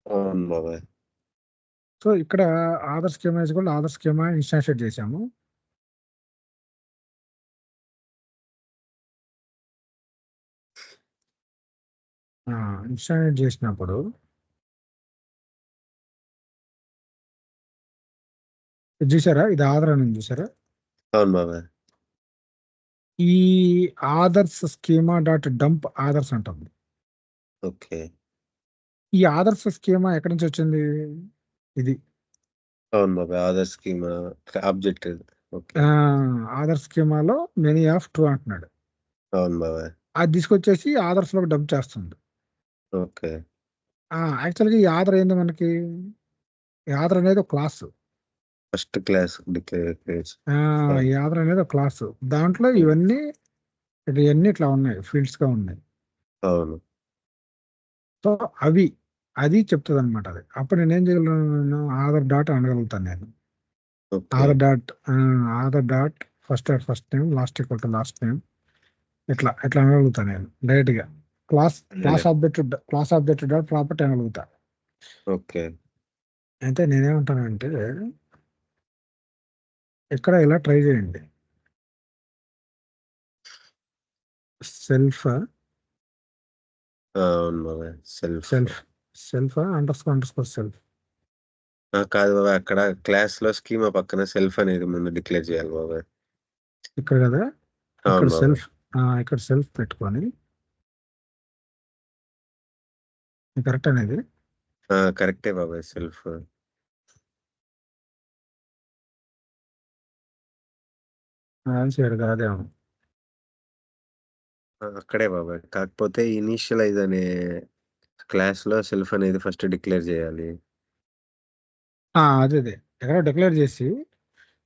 అవును బాబాయ్. సో ఇక్కడ ఆధార్ స్కీమా కూడా ఆధార్ స్కీమా ఇన్స్టాన్షియేట్ చేశాము. ఇన్స్టాన్షియేట్ చేసినప్పుడు ఇది చూసారా, ఇది ఆధార్ అని ఉంది చూసారా, అవును బాబాయ్. ఈ ఆదర్స్ స్కీమా డాట్ డంప్ ఆదర్స్ అంటుంది. ఓకే. ఈ ఆదర్స్ స్కీమా ఎక్కడి నుంచి వచ్చింది? ఇది అవును బాబాయ్. Aadhaar schema object. Okay. Aadhaars స్కీమాలో మెనీ ఆఫ్ ట్రూ అంటున్నాడు. అవును బాబాయ్. అది తీసుకొచ్చేసి ఆదర్స్ లోకి డంప్ చేస్తుంది. ఓకే. యాక్చువల్గా ఈ ఆధార్ ఏంది మనకి, ఈ ఆధార్ అనేది ఒక క్లాస్. ఫస్ట్ క్లాస్ డిక్లేర్ చేసి ఈ ఆధార్ అనేది ఒక క్లాస్, దాంట్లో ఇవన్నీ ఇట్లా ఉన్నాయి, ఫీల్డ్స్ గా ఉన్నాయి. అవును. సో అది చెప్తుంది అనమాట. అది అప్పుడు నేనేం చేయగలను, ఆధార్ డాట్ అనగలుగుతాను నేను. Okay. Aadhaar dot first name last equal to last name, ఇట్లా అనగలుగుతాను నేను డైరెక్ట్ గా. క్లాస్ ఆబ్జెక్ట్ డాట్ ప్రాపర్టీ అనగలుగుతా. ఓకే. అయితే నేనేమంటానంటే, ఇక్కడ ఇలా ట్రై చేయండి, సెల్ఫ్ అవును బాబాయ్. సెల్ఫ్. Underscore self. కాదు బాబాయ్. అక్కడ క్లాస్‌లో స్కీమా పక్కన సెల్ఫ్ అనేది ముందు డిక్లేర్ చేయాలి బాబాయ్. ఇక్కడ కదా, ఇక్కడ అవును బాబాయ్. సెల్ఫ్ ఇక్కడ సెల్ఫ్ పెట్టుకొని, కరెక్ట్ అనేది. కరెక్టే బాబాయ్. సెల్ఫ్. ఆన్సర్ కాదేమో. అక్కడే బాబాయ్. కాకపోతే ఇనీషియలైజ్ అనే క్లాస్‌లో సెల్ఫ్ అనేది ఫస్ట్ డిక్లేర్ చేయాలి. అదే ఎక్కడ డిక్లేర్ చేసి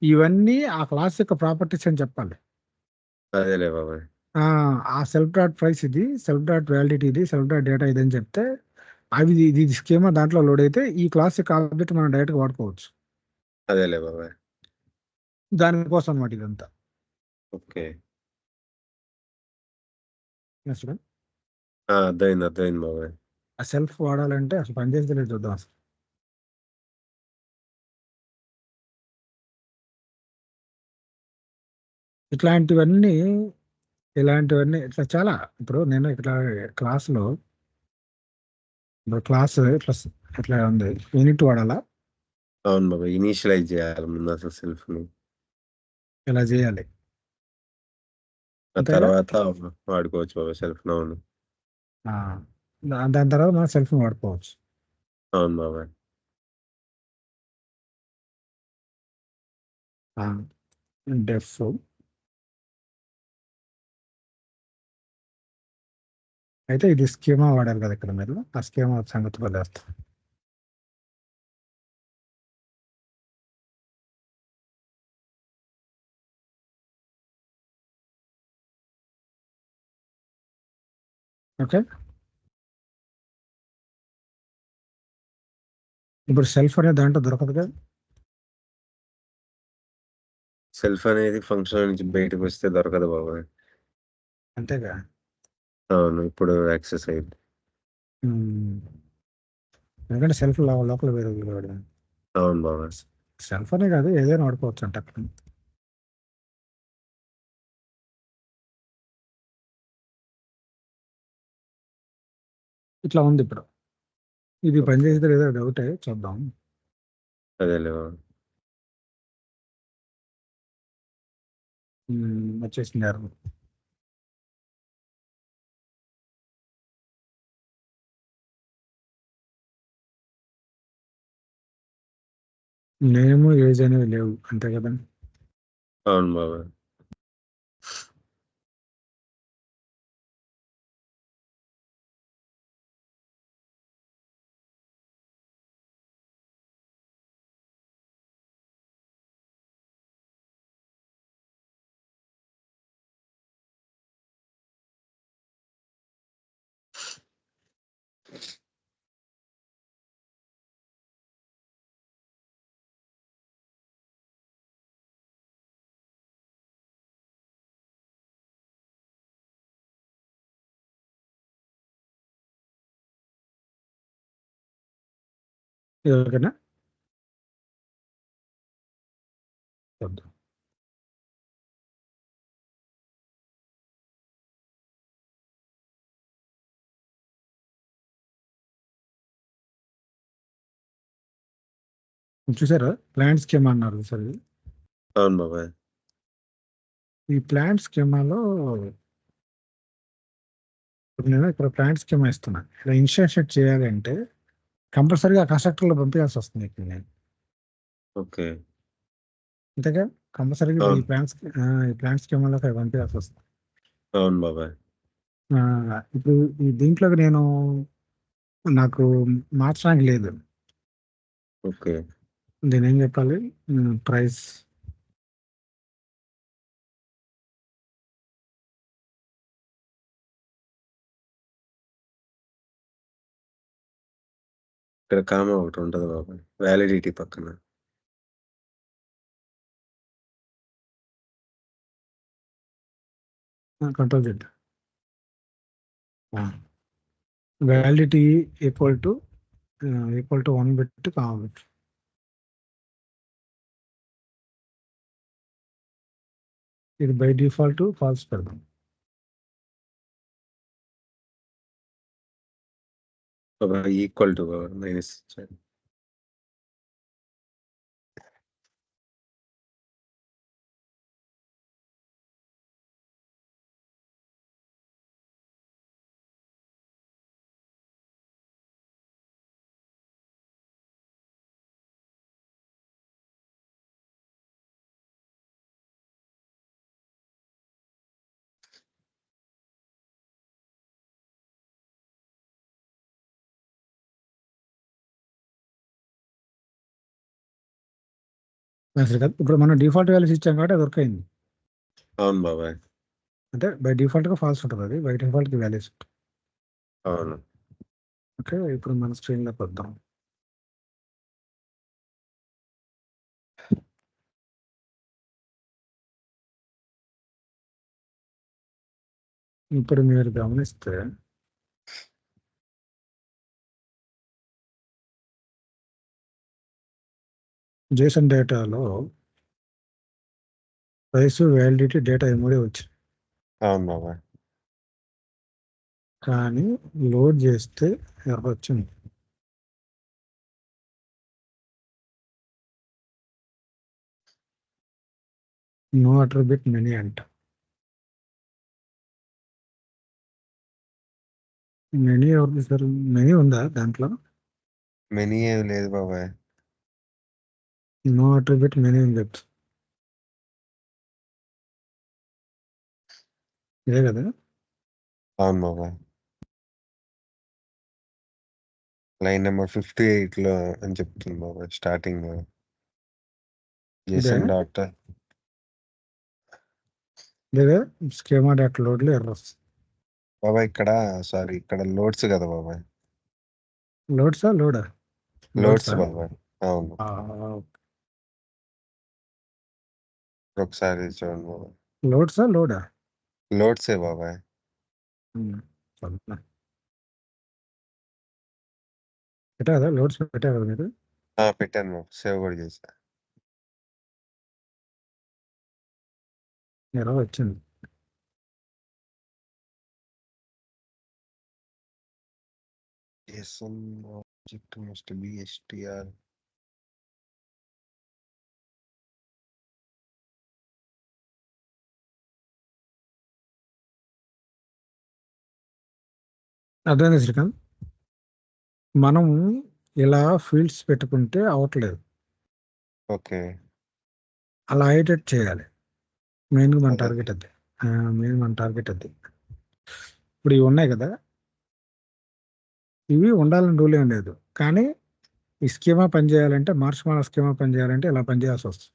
ఇవన్నీ ఆ క్లాస్ యొక్క ప్రాపర్టీస్ అని చెప్పాలి. అదేలే బాబాయ్. ఆ సెల్ఫ్ డాట్ ప్రైస్ ఇది, సెల్ఫ్ డాట్ వ్యాలిడిటీ ఇది, సెల్ఫ్ డాట్ డేటా ఇది అని చెప్తే అవి ఇది స్కీమా దాంట్లో లోడ్ అయితే ఈ క్లాస్ యొక్క ఆబ్జెక్ట్ మనం డైరెక్ట్గా వాడుకోవచ్చు. అదేలే బాబాయ్. దానికోసం అన్నమాట ఇదంతా. ఓకే. నెక్స్ట్ అర్థమైంది బాబాయ్. ఆ సెల్ఫ్ వాడాలంటే అసలు పనిచేసేది చూద్దాం అసలు. ఇట్లాంటివన్నీ ఇట్లా చాలా. ఇప్పుడు నేను ఇట్లా క్లాస్లో, ఇప్పుడు క్లాస్ ఇట్లా ఉంది, యూనిట్ వాడాలా, అవును బాబాయ్. ఇనీషియలైజ్ చేయాలి ముందు అసలు సెల్ఫ్‌ని. ఇలా చేయాలి ఆ అంతేగా. తర్వాత వాడుకోవచ్చు బాబాయ్ సెల్ఫ్‌ని. అవును. ఆ, దాని తర్వాత మనం సెల్ఫ్ వాడుకోవచ్చు. అవును బాబాయ్. డెఫ్ అయితే ఇది స్కీమా వాడారు కదా ఇక్కడ మీరు, ఆ స్కీమా సంగతి వదిలేస్తాం. ఓకే, ఇప్పుడు సెల్ఫ్ అనే దాంట్లో దొరకదు కదా. సెల్ఫ్ అనేది ఫంక్షన్ నుంచి బయటకు వస్తే దొరకదు బాబాయ్. అంతేగా. అవును, ఇప్పుడు యాక్సెస్ అయింది. ఎందుకంటే సెల్ఫ్ లోపల వేరే వాడు. అవును బాబాయ్. సెల్ఫ్ అనే కాదు, ఏదైనా వాడుకోవచ్చు అంట అక్కడ. ఇట్లా ఉంది ఇప్పుడు. ఇది పనిచేస్తే ఏదో డౌటే, చూద్దాం. అదేలే బాబాయ్. వచ్చేసింది ఎర్రర్. నేమ్ ఏజ్ అనేవి లేవు, అంతే కదా. అవును బాబాయ్. ఇది ఓకేనా, చూద్దాం. చూసారా, ప్లాంట్ స్కీమా అన్నారు సరే. అవును బాబాయ్. ఈ ప్లాంట్ స్కీమాలో నేను ఇక్కడ ప్లాంట్ స్కీమా ఇస్తున్నా. ఇక్కడ ఇన్షియేట్ చేయాలి అంటే కంపల్సరీగా కన్స్ట్రక్టర్ లో పంపించాల్సి వస్తుంది ఇక్కడ నేను. ఓకే. అంతేగా, కంపల్సరీగా ఇప్పుడు ఈ ప్లాంట్ స్కీమాలో పంపించాల్సి వస్తుంది. అవును బాబాయ్. ఇప్పుడు ఈ దీంట్లోకి నేను నాకు మార్చడానికి లేదు. ఓకే. దీని ఏం చెప్పాలి, ప్రైస్ ఇక్కడ కామా ఒకటి ఉంటుంది బాబాయ్, వ్యాలిడిటీ పక్కన. కంట్రోల్ చేద్దాం. వ్యాలిడిటీ ఈక్వల్ టు 1 పెట్టి కావాలి. ఇది బై డిఫాల్ట్ ఫాల్స్ పెడదాం. Equal to minus. సరే కదా, ఇప్పుడు మనం డిఫాల్ట్ వాల్యూస్ ఇచ్చాం కాబట్టి అది వర్క్ అయింది. అవును బాబాయ్. అంటే బై డిఫాల్ట్ గా ఫాల్స్ ఉంటుంది, అది బై డిఫాల్ట్ కి వాల్యూస్. అవును. ఓకే, ఇప్పుడు మన స్క్రీన్ లోకి వద్దాం. ఇప్పుడు మీరు గమనిస్తే జేసన్ డేటాలో ప్రైస్, వ్యాలిడిటీ, డేటా ఈ మూడే వచ్చింది. అవును బాబాయ్. కానీ లోడ్ చేస్తే ఎర్రర్ వచ్చింది. నో అట్రిబ్యూట్ మెనీ అంట. మెనీ ఎవరు తీసారు? మెనీ ఉందా దాంట్లో? మెనీ ఏం లేదు బాబాయ్. నో అట్రిబ్యూట్ మెనీ అని చెప్తుంది. ఇదే కదా. అవును బాబాయ్. లైన్ నెంబర్ 58 లో అని చెప్తుంది బాబాయ్ స్టార్టింగ్ ఇదే జేసన్ డాట్ ఇదే స్కీమా డాట్ లోడ్లో ఎర్రర్స్. బాబాయ్ సారీ ఇక్కడ లోడ్స్ కదా బాబాయ్. లోడ్సా లోడా? లోడ్స్ లోడ్సా? బాబాయ్. అవును ఒకసారి చూడండి బాబాయ్. లోడ్సా లోడా? లోడ్సే బాబాయ్. పెట్టా కదా, లోడ్స్ పెట్టా కదా మీరు? పెట్టాను బాబు, సేవ్ కూడా చేశా. ఎలా వచ్చింది? JSON object must be str. అర్థమైంది శ్రీకాంత్. మనం ఇలా ఫీల్డ్స్ పెట్టుకుంటే అవట్లేదు, ఓకే. అలా అయ్యేటట్టు చేయాలి. మెయిన్గా మన అదే. టార్గెట్ అది. మెయిన్ మన టార్గెట్ అది. ఇప్పుడు ఇవి ఉన్నాయి కదా, ఇవి ఉండాలని రూల్ ఏం లేదు, కానీ ఈ స్కీమా పనిచేయాలంటే, మార్ష్మాలో స్కీమా పనిచేయాలంటే ఇలా పనిచేయాల్సి వస్తుంది.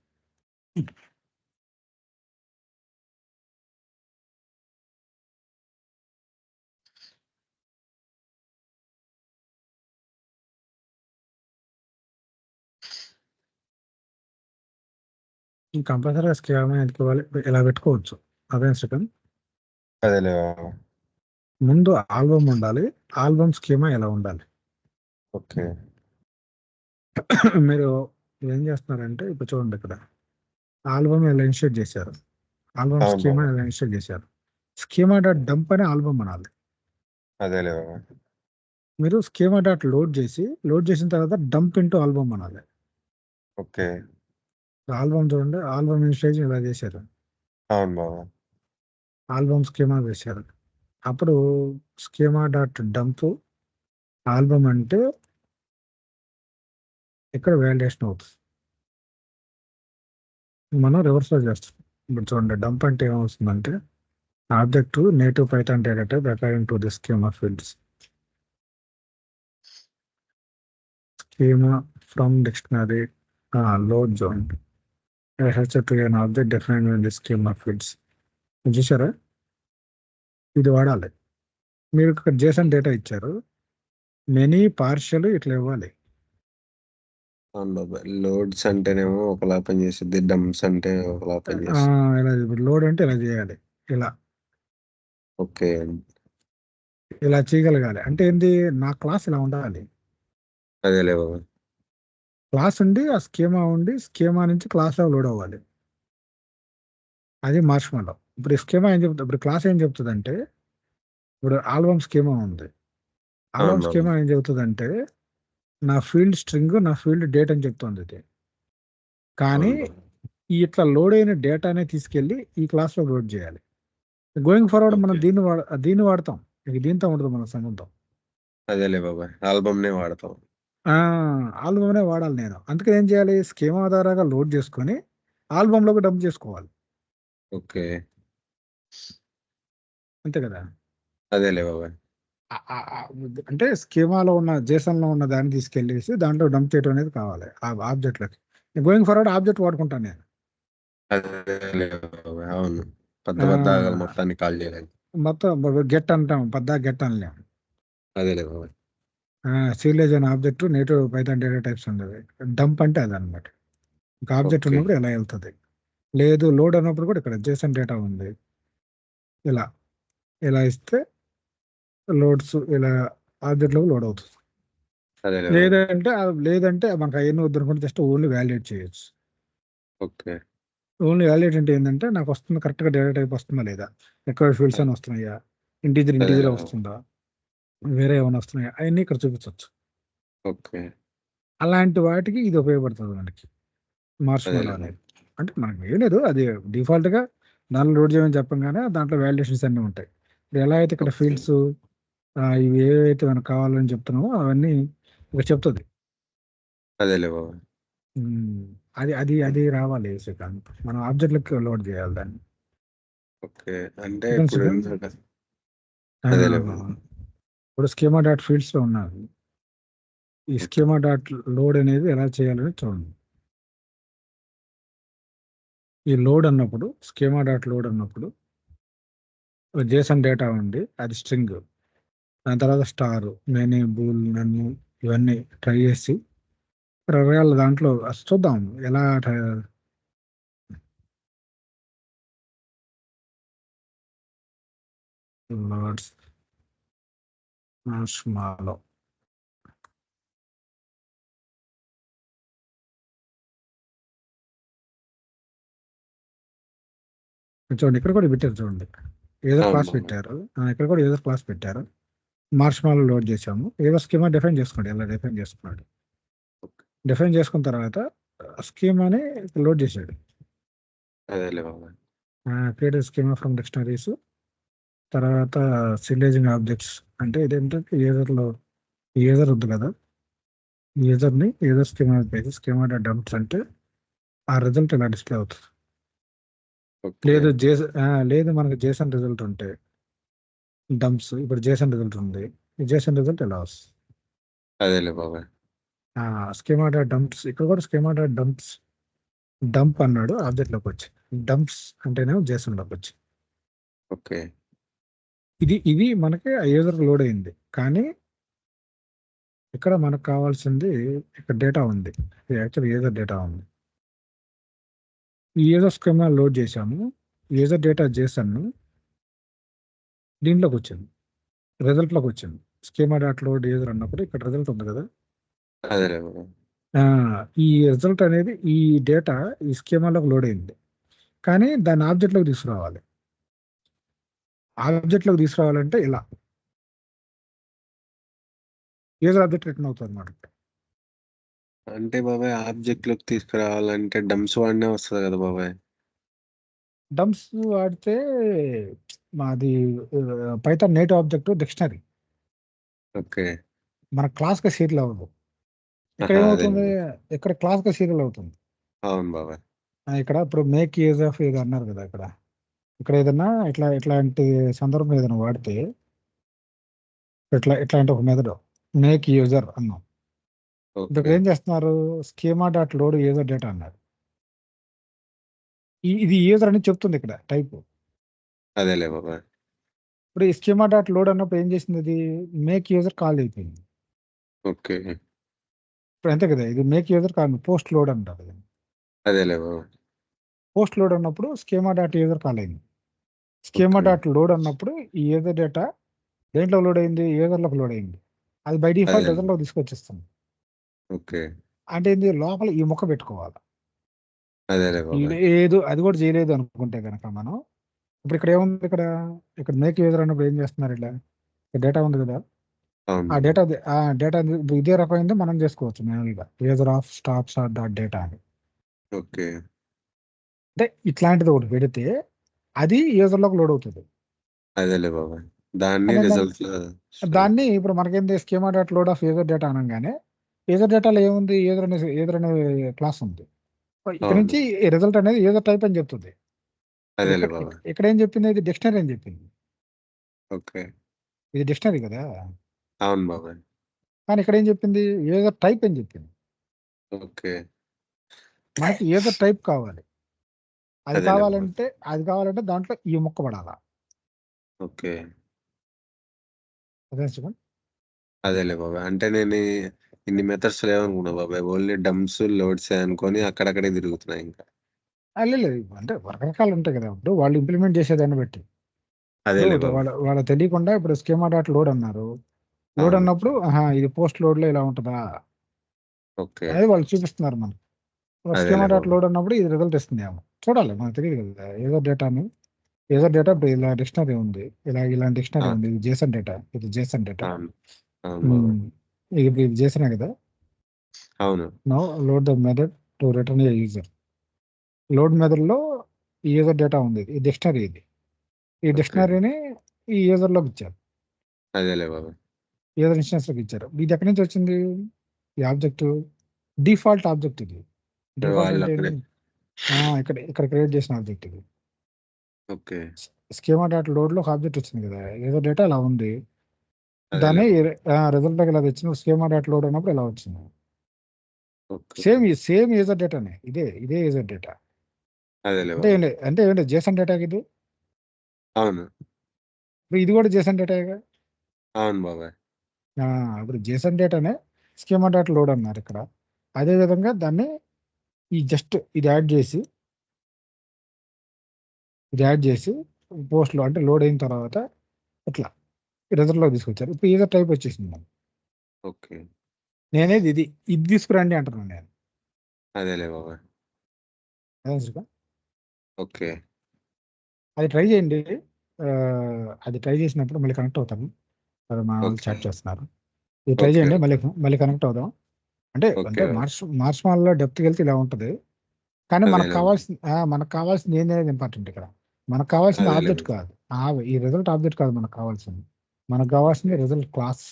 కంపల్సరీగా స్కీమా ఎందుకు ఇవ్వాలి, ఇలా పెట్టుకోవచ్చు. అదే శ్రీకాంత్, అదేలే బాబు. ముందు ఆల్బమ్ ఉండాలి, ఆల్బమ్ స్కీమా ఎలా ఉండాలి. ఓకే. మీరు ఏం చేస్తున్నారంటే ఇప్పుడు చూడండి, ఇక్కడ ఆల్బమ్ ఎలా ఇన్స్టేట్ చేశారు, ఆల్బమ్ అవును స్కీమా బాబు. ఎలా ఇన్స్టేట్ చేశారు. స్కీమా డాట్ డంప్ అనే ఆల్బమ్ అనాలి. అదేలే బాబు. మీరు స్కీమా డాట్ లోడ్ చేసిన తర్వాత డంప్ ఇంటూ ఆల్బమ్ అనాలి. ఓకే. ఆల్బమ్ చూడండి, ఆల్బమ్ ఇన్స్టేజ్ ఇలా చేశారు, అవును బాబు. ఆల్బమ్ స్కీమా వేశారు. అప్పుడు స్కీమా డాట్ డంప్ ఆల్బమ్ అంటే ఇక్కడ వాలిడేషన్ అవుతుంది. మనం రివర్స్లో చేస్తాం. ఇప్పుడు చూడండి, డంప్ అంటే ఏమవుతుందంటే object native Python data type according to the schema fields. Schema from dictionary load zone to an object defined in the schema fields. చూసారా, ఇది వాడాలి. మీరు ఇక్కడ JSON డేటా ఇచ్చారు, మెనీ పార్షియల్ ఇట్లా ఇవ్వాలి. అవును బాబాయ్. లోడ్స్ అంటేనేమో ఒకలా పని చేస్తుంది, డంప్స్ అంటే ఒకలా పని చేస్తుంది. ఇలా లోడ్ అంటే ఇలా చేయాలి, ఇలా ఓకే. ఇలా చేయగలగాలి. అంటే ఏంది, నా క్లాస్ ఇలా ఉండాలి. అదేలే బాబు. క్లాస్ ఉండి ఆ స్కీమా ఉండి స్కీమా నుంచి క్లాస్ లోడ్ అవ్వాలి. అది మార్ష్మాలో. ఇప్పుడు స్కీమా ఏం చెప్తుంది, ఇప్పుడు క్లాస్ ఏం చెప్తుందంటే, ఇప్పుడు ఆల్బమ్ స్కీమా ఉంది, అవును ఆల్బమ్ బాబు. స్కీమా ఏం చెబుతుందంటే నా ఫీల్డ్ స్ట్రింగ్, నా ఫీల్డ్ డేట్ అని చెప్తుంది ఇది. కానీ అవును బాబు. ఈ ఇట్లా లోడ్ అయిన డేటానే తీసుకెళ్ళి ఈ క్లాస్లో లోడ్ చేయాలి. గోయింగ్ ఫార్వర్డ్ మనం ఓకే. దీన్ని వాడతాం, ఇక దీంతో ఉండదు మన సంబంధం. అదేలే బాబాయ్, ఆల్బమ్నే వాడతాం. ఆల్బమ్నే వాడాలి నేను. అందుకని ఏం చేయాలి, స్కీమా ఆధారంగా లోడ్ చేసుకొని ఆల్బమ్లోకి డంప్ చేసుకోవాలి. ఓకే. అంతే కదా. అదేలే బాబాయ్. అంటే స్కీమాలో ఉన్న JSON లో ఉన్న దాన్ని తీసుకెళ్ళేసి దాంట్లో డంప్ చేయడం అనేది కావాలి ఆ ఆబ్జెక్ట్లకి. గోయింగ్ ఫార్వర్డ్ ఆబ్జెక్ట్ వాడుకుంటాను నేను. అదేలే బాబాయ్. అవును, పెద్ద ఆ, పెద్ద ఆగలు మొత్తాన్ని కాల్ చేయాలి. మొత్తం గెట్ అంటాం, గెట్ అనలేం. అదేలే బాబాయ్. సీరియలైజ్ అనే object native Python data types ఉండదు. డంప్ అంటే అదనమాట. ఒక ఆబ్జెక్ట్ ఓకే. ఉన్నప్పుడు ఎలా వెళ్తుంది. లేదు లోడ్ అన్నప్పుడు కూడా ఇక్కడ JSON డేటా ఉంది, ఇలా ఇలా ఇస్తే లోడ్స్ ఇలా ఆబ్జెక్ట్లోకి లోడ్ అవుతుంది. అదేలే బాబాయ్. లేదంటే మనకు అవన్నీ వద్దనుకుంటే జస్ట్ ఓన్లీ వ్యాలిడేట్ చేయొచ్చు. ఓకే. ఓన్లీ వ్యాలిడేట్ అంటే ఏంటంటే నాకు వస్తుంది కరెక్ట్గా డేటా టైప్ వస్తుందా లేదా, ఎక్కడ ఫీల్డ్స్ అని వస్తున్నాయా, ఇంటీజర్ అదేలే బాబాయ్. వస్తుందా, వేరే ఏమైనా వస్తున్నాయా, అవన్నీ ఇక్కడ చూపించవచ్చు. ఓకే. అలాంటి వాటికి ఇది ఉపయోగపడుతుంది మనకి, మార్ష్మాలో అదేలే బాబాయ్. అనేది. అంటే మనకి ఏం లేదు, అది డిఫాల్ట్గా దానిలో లోడ్ చేయమని చెప్పంగానే దాంట్లో వ్యాలిడేషన్స్ అన్నీ ఉంటాయి. ఇప్పుడు ఎలా అయితే ఇక్కడ ఓకే. ఫీల్డ్స్ ఇవి ఏవైతే మనకు కావాలని చెప్తున్నామో అవన్నీ ఇక్కడ చెప్తుంది. అదేలే బాబాయ్. అది అది అది రావాలి శ్రీకాంత్, మనం ఆబ్జెక్ట్లకు లోడ్ చేయాలి దాన్ని. ఓకే. అంటే సెకండ్ ఇప్పుడు సెకండ్ ఇందాక అదేలే బాబు. ఇప్పుడు స్కీమా డాట్ ఫీల్డ్స్ లో ఉన్నారు. ఈ ఓకే. స్కీమా డాట్ లోడ్ అనేది ఎలా చేయాలని చూడండి. ఈ లోడ్ అన్నప్పుడు స్కీమా డాట్ లోడ్ అన్నప్పుడు జేసన్ డేటా ఉంది, అది స్ట్రింగ్. దాని తర్వాత స్టార్, మెనీ, బూల్, నన్ను, ఇవన్నీ ట్రై చేసి రకరకాల దాంట్లో చూద్దాం ఎలా లోడ్స్ మార్ష్మాలో చూడండి, ఇక్కడ కూడా పెట్టారు చూడండి, ఏదో అవును క్లాస్ బాబాయ్. పెట్టారు. ఇక్కడ కూడా ఏదో క్లాస్ పెట్టారు. మార్ష్మాలో లోడ్ చేసాము. ఏదో స్కీమా డిఫైన్ చేసుకోండి, ఎలా డిఫైన్ చేసుకున్నాడు. ఓకే. డిఫైన్ చేసుకున్న తర్వాత స్కీమాని లోడ్ చేశాడు. అదేలే బాబాయ్. Create schema from dictionaries. తర్వాత సిలేజింగ్ ఆబ్జెక్ట్స్ అంటే ఇదేంటంటే యూజర్లో యూజర్ ఉంది కదా, యూజర్ని user schema pages schema dot dumps అంటే ఆ రిజల్ట్ ఇలా డిస్ప్లే అవుతుంది. ఓకే. లేదు లేదు మనకి జేసన్ రిజల్ట్ ఉంటే డంప్స్, ఇప్పుడు జేసన్ రిజల్ట్ ఉంది, ఈ జేసన్ రిజల్ట్ ఎలా వస్తుంది. అదేలే బాబాయ్. స్కీమా డాట్ డంప్స్, ఇక్కడ కూడా స్కీమా డాట్ డంప్స్, డంప్ అన్నాడు ఆబ్జెక్ట్లోకి వచ్చి, డంప్స్ అంటేనేమో జేసన్లోకి వచ్చి. ఓకే. ఇది మనకి యూజర్ లోడ్ అయింది. కానీ ఇక్కడ మనకు కావాల్సింది, ఇక్కడ డేటా ఉంది, యాక్చువల్ యూజర్ డేటా ఉంది. ఈ యూజర్ స్కీమా లోడ్ చేశాము, యూజర్ డేటా జేసన్ దీంట్లోకి వచ్చింది, రిజల్ట్లోకి వచ్చింది. స్కీమా డాట్ లోడ్ యూజర్ అన్నప్పుడు ఇక్కడ రిజల్ట్ ఉంది కదా, అదేలే బాబాయ్. ఈ రిజల్ట్ అనేది ఈ డేటా ఈ స్కీమాలోకి లోడ్ అయింది. కానీ దాన్ని ఆబ్జెక్ట్లోకి తీసుకురావాలి. ఆబ్జెక్ట్లోకి తీసుకురావాలంటే ఇలా యూజర్ ఆబ్జెక్ట్ రిటర్న్ అవుతుంది అన్నమాట. అంటే బాబాయ్ ఆబ్జెక్ట్‌లోకి తీసుకురావాలంటే డంప్స్ వాడినే వస్తది కదా బాబాయ్. డంప్స్ వాడితే మాది Python native object dictionary, okay. మన క్లాస్గా సీరియల్ అవ్వదు. ఇక్కడ ఆహా! ఏమవుతుంది, అదేలే. ఇక్కడ క్లాస్గా సీరియల్ అవుతుంది. అవును బాబాయ్. ఇక్కడ ఇప్పుడు మేక్ యూజ్ ఆఫ్ ఇది అన్నారు కదా, ఇక్కడ ఇక్కడ ఏదన్నా ఇట్లాంటి సందర్భం ఏదైనా వాడితే ఇట్లాంటి ఒక మెథడ్ మేక్ యూజర్ అన్నాం. ఇప్పుడు ఓకే. ఇక్కడ ఏం చేస్తున్నారు, schema dot load user data అన్నారు. ఇది యూజర్ అని చెప్తుంది ఇక్కడ టైప్. అదేలే బాబాయ్. ఇప్పుడు ఈ స్కీమా డాట్ లోడ్ అన్నప్పుడు ఏం చేసింది, అది మేక్ యూజర్ కాల్ అయిపోయింది. ఓకే. ఇప్పుడు అంతే కదా, ఇది make user call, post load అంటారు. అదేలే బాబాయ్. పోస్ట్ లోడ్ అన్నప్పుడు స్కీమా డాట్ యూజర్ కాల్ అయింది. Schema okay. డాట్ లోడ్ అన్నప్పుడు ఈ యూజర్ డేటా దేంట్లో లోడ్ అయింది, యూజర్లోకి లోడ్ అయింది. అది బై డిఫాల్ట్ అదేలే. రిజల్ట్లోకి తీసుకొచ్చేస్తుంది. ఓకే. అంటే ఏంది, లోపల ఈ మొక్క పెట్టుకోవాలి. అదేలే బాబాయ్. లేదు అది కూడా చేయలేదు అనుకుంటే కనుక మనం, ఇప్పుడు ఇక్కడ ఏముంది, ఇక్కడ మేక్ యూజర్ అన్నప్పుడు ఏం చేస్తున్నారు, ఇలా డేటా ఉంది కదా, అవును ఆ బాబాయ్. డేటా ఇదే రకమైంది మనం చేసుకోవచ్చు మాన్యువల్గా, user of stops dot data అని. ఓకే. అంటే ఇట్లాంటిది ఒకటి పెడితే అది యూజర్లోకి లోడ్ అవుతుంది. అదేలే బాబాయ్. దాన్ని అదే రిజల్ట్‌లో దాన్ని ఇప్పుడు మనకేంది, schema dot load of user data అనగానే యూజర్ డేటాలో ఏముంది, యూజర్ అనే క్లాస్ ఉంది. ఇక్కడ అవును. నుంచి రిజల్ట్ అనేది యూజర్ టైప్ అని చెప్తుంది. అదేలే ఇక్కడ బాబాయ్. ఇక్కడ ఏం చెప్పింది, ఇది డిక్షనరీ అని చెప్పింది. ఓకే. ఇది డిక్షనరీ కదా, అవును బాబాయ్. కానీ ఇక్కడ ఏం చెప్పింది, యూజర్ టైప్ అని చెప్పింది. ఓకే. మనకి యూజర్ టైప్ కావాలి. అది అదేలే బాబాయ్. కావాలంటే దాంట్లో ఈ ముక్క పడాలా. ఓకే. అదే చూడండి. అదేలే బాబాయ్. అంటే నేను ఇన్ని మెథడ్స్ లేవనుకున్నా బాబాయ్. ఓన్లీ డంప్స్, లోడ్సే అనుకోని అక్కడక్కడే తిరుగుతున్నా ఇంకా. లేదు అంటే రకరకాలు ఉంటాయి కదా, ఇప్పుడు వాళ్ళు ఇంప్లిమెంట్ చేసేదాన్ని బట్టి. అదేలే ఇప్పుడు బాబాయ్. వాళ్ళ తెలియకుండా ఇప్పుడు స్కీమా డాట్ లోడ్ అన్నారు. లోడ్ అవును. అన్నప్పుడు ఇది పోస్ట్ లోడ్లో ఇలా ఉంటుందా ఓకే. అనేది వాళ్ళు చూపిస్తున్నారు మనకు. స్కీమా అదేలే డాట్ బాబాయ్. లోడ్ అన్నప్పుడు ఇది రిజల్ట్ ఇస్తుంది ఏమో చూడాలి, మనకు తెలియదు కదా. యూజర్ డేటా ఇప్పుడు ఇలా డిక్షనరీ ఉంది, ఇలాంటి డిక్షనరీ ఆ! ఉంది, ఇది జేసన్ డేటా, అవును. అవును బాబాయ్. ఇది జేసనే కదా. అవును. Now load the method to return A user. Load మెథడ్లో ఈ యూజర్ డేటా ఉంది, ఈ డిక్షనరీ ఇది. ఈ ఓకే. డిక్షనరీని ఈ యూజర్లోకి ఇచ్చారు, అదేలే బాబాయ్. యూజర్ ఇన్స్టెన్స్లోకి ఇచ్చారు. ఇది ఎక్కడి నుంచి వచ్చింది, ఈ ఆబ్జెక్ట్ డిఫాల్ట్ ఆబ్జెక్ట్ ఇది. డిఫాల్ట్ వాళ్ళు అంటే అక్కడే ఏంటి, ఇక్కడ క్రియేట్ చేసిన ఆబ్జెక్ట్ ఇది. ఓకే. స్కీమా డాట్ లోడ్లో ఒక ఆబ్జెక్ట్ వచ్చింది కదా, ఏదో డేటా ఇలా ఉంది, అదేలే దాన్ని బాబాయ్. రిజల్ట్ ఇలా తెచ్చిన స్కీమా డాట్ లోడ్ అన్నప్పుడు ఇలా వచ్చింది. ఓకే. సేమ్ యూజర్ డేటానే, ఇదే యూజర్ డేటా. అదేలే అంటే బాబాయ్. ఏంటి జేసన్ డేటా ఇది, అవును. ఇప్పుడు ఇది కూడా జేసన్ డేటాగా. అవును బాబాయ్. ఇప్పుడు జేసన్ డేటానే స్కీమా డాట్ లోడ్ అన్నారు ఇక్కడ. అదే విధంగా దాన్ని ఇది యాడ్ చేసి పోస్ట్లో అంటే లోడ్ అయిన తర్వాత ఇట్లా రిజల్ట్లో తీసుకొచ్చారు. ఇప్పుడు యూజర్ టైప్ వచ్చేసింది మనకి. ఓకే. నేనేది ఇది తీసుకురండి అంటున్నాను నేను. అదేలే బాబాయ్. అదే సుఖా? ఓకే. అది ట్రై చేయండి. అది ట్రై చేసినప్పుడు మళ్ళీ కనెక్ట్ అవుతాను. అది మా వాళ్ళు ఓకే. చాట్ చేస్తున్నారు. ఇది ట్రై ఓకే. చేయండి, ఓకే. మళ్ళీ కనెక్ట్ అవుదాం. అంటే ఓకే. మార్చ్ మాల్లో డెప్త్కి వెళ్తే ఇలా ఉంటుంది. కానీ అదేలే బాబాయ్. మనకు కావాల్సింది ఏంటనేది ఇంపార్టెంట్ ఇక్కడ. మనకు కావాల్సింది అదేలే ఆబ్జెక్ట్ బాబాయ్. కాదు, ఈ రిజల్ట్ ఆబ్జెక్ట్ కాదు మనకు కావాల్సింది. మనకు కావాల్సింది ఓకే. Result class.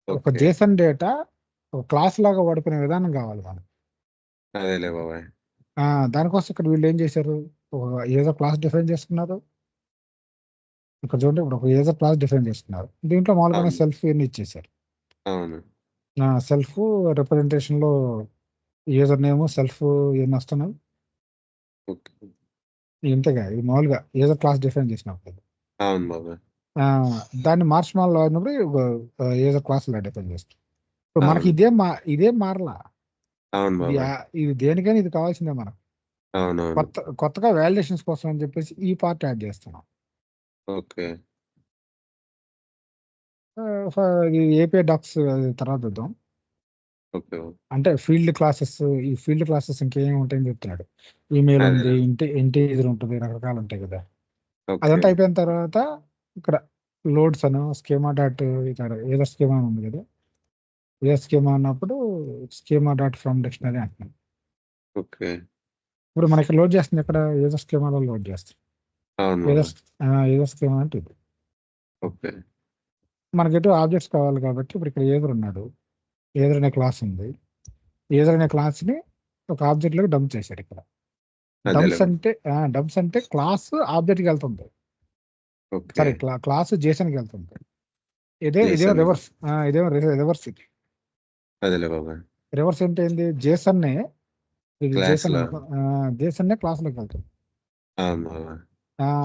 ఒక ఓకే. జేసన్ డేటా ఒక క్లాస్ లాగా వాడుకునే విధానం కావాలి మనకు. అదేలే బాబాయ్. దానికోసం ఇక్కడ వీళ్ళు ఏం చేశారు, ఒక ఏదో క్లాస్ డిఫైన్ చేసుకున్నారు. ఇక్కడ చూడండి, ఇప్పుడు ఒక యూజర్ క్లాస్ డిఫైన్ చేసుకున్నారు. దీంట్లో మామూలుగానే అవును. సెల్ఫ్ ఇవన్నీ ఇచ్చేసారు. అవును. సెల్ఫ్ రిప్రజెంటేషన్లో యూజర్ నేమ్ సెల్ఫ్ ఇవన్నీ వస్తున్నాయి. ఓకే. ఇంతేగా, ఇది మామూలుగా యూజర్ క్లాస్ డిఫైన్ చేసినప్పుడు. అవును బాబాయ్. దాన్ని మార్చ్ మాల్లో అయినప్పుడు యూజర్ క్లాస్ ఇలా డిఫైన్ చేస్తాం. ఇప్పుడు మనకి అవును. ఇదేం మారలా. అవును ఇది బాబాయ్. ఇది దేనికైనా ఇది కావాల్సిందే మనకు. అవునవును. కొత్తగా వాలిడేషన్స్ కోసం అని చెప్పేసి ఈ పార్ట్ యాడ్ చేస్తున్నాం. ఓకే. ఇది ఏపీఐ డాక్స్ తర్వాత చూద్దాం. ఓకే. అంటే ఈ ఫీల్డ్ క్లాసెస్ ఇంకేం ఉంటాయని చెప్తున్నాడు. ఈమెయిల్ ఉంది, అదేలే. ఇంటీజర్ ఉంటుంది, రకరకాలు ఉంటాయి కదా. ఓకే. అదంతా అయిపోయిన తర్వాత ఇక్కడ లోడ్స్ అను స్కీమా డాట్ ఇక్కడ ఏదో స్కీమా ఉంది కదా, ఏ స్కీమా అన్నప్పుడు స్కీమా డాట్ ఫ్రమ్ డిక్షనరీ అంటున్నాం. ఓకే. ఇప్పుడు మనకి లోడ్ చేస్తుంది ఇక్కడ ఏదో స్కీమాలో లోడ్ చేస్తుంది. అవును ఏదో బాబాయ్. ఏదో స్కీమా అంటే ఇది. ఓకే. మనకి ఎటు ఆబ్జెక్ట్స్ కావాలి కాబట్టి ఇప్పుడు ఇక్కడ ఏదర్ ఉన్నాడు, ఏదర్ అనే క్లాస్ ఉంది. ఏదర్ అనే క్లాస్ని ఒక ఆబ్జెక్ట్లోకి డంప్ చేశాడు ఇక్కడ. అదేలే బాబాయ్. డంప్స్ అంటే క్లాస్ ఆబ్జెక్ట్కి వెళ్తుంది. ఓకే. సరే, క్లాస్ జేసన్కి వెళ్తుంది. ఇదేమో జేసన్. రివర్స్. రివర్స్. ఇది అదేలే బాబాయ్. రివర్స్ అంటే ఏంది, జేసన్నే ఇది జేసన్ క్లాస్‌లో. అనుకో, జేసన్నే క్లాస్లోకి వెళ్తుంది. అవును బాబాయ్.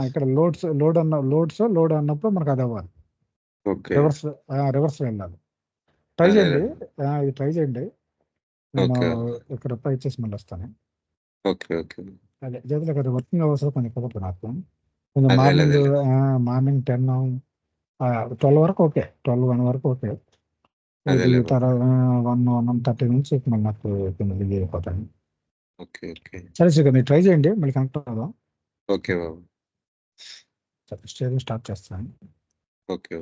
ఇక్కడ లోడ్ అన్నప్పుడు మనకు అది అవ్వాలి. ఓకే. రివర్స్ వెళ్ళాలి. ట్రై అదేలే. చేయండి. ఇది ట్రై చేయండి. నేను ఓకే. ఇక్కడ రిప్లై ఇచ్చేసి మళ్ళీ వస్తాను. ఓకే. ఓకే. అదే చేతులు కదా, వర్కింగ్ అవర్స్ కొంచెం కుదరదు నాకు. కొంచెం అదేలే. మార్నింగ్ 10, 12 వరకు ఓకే, 1 వరకు ఓకే. ఇది అదేలే బాబాయ్. తర్వాత 1:30 నుంచి మళ్ళీ నాకు కొంచెం బిజీ అయిపోతాను. ఓకే. ఓకే. సరే శ్రీకాంత్, మీరు ట్రై చేయండి, మళ్ళీ కనెక్ట్ అవుదాం. ఓకే బాబాయ్. సరే, స్టేజ్ స్టార్ట్ చేస్తాను. ఓకే.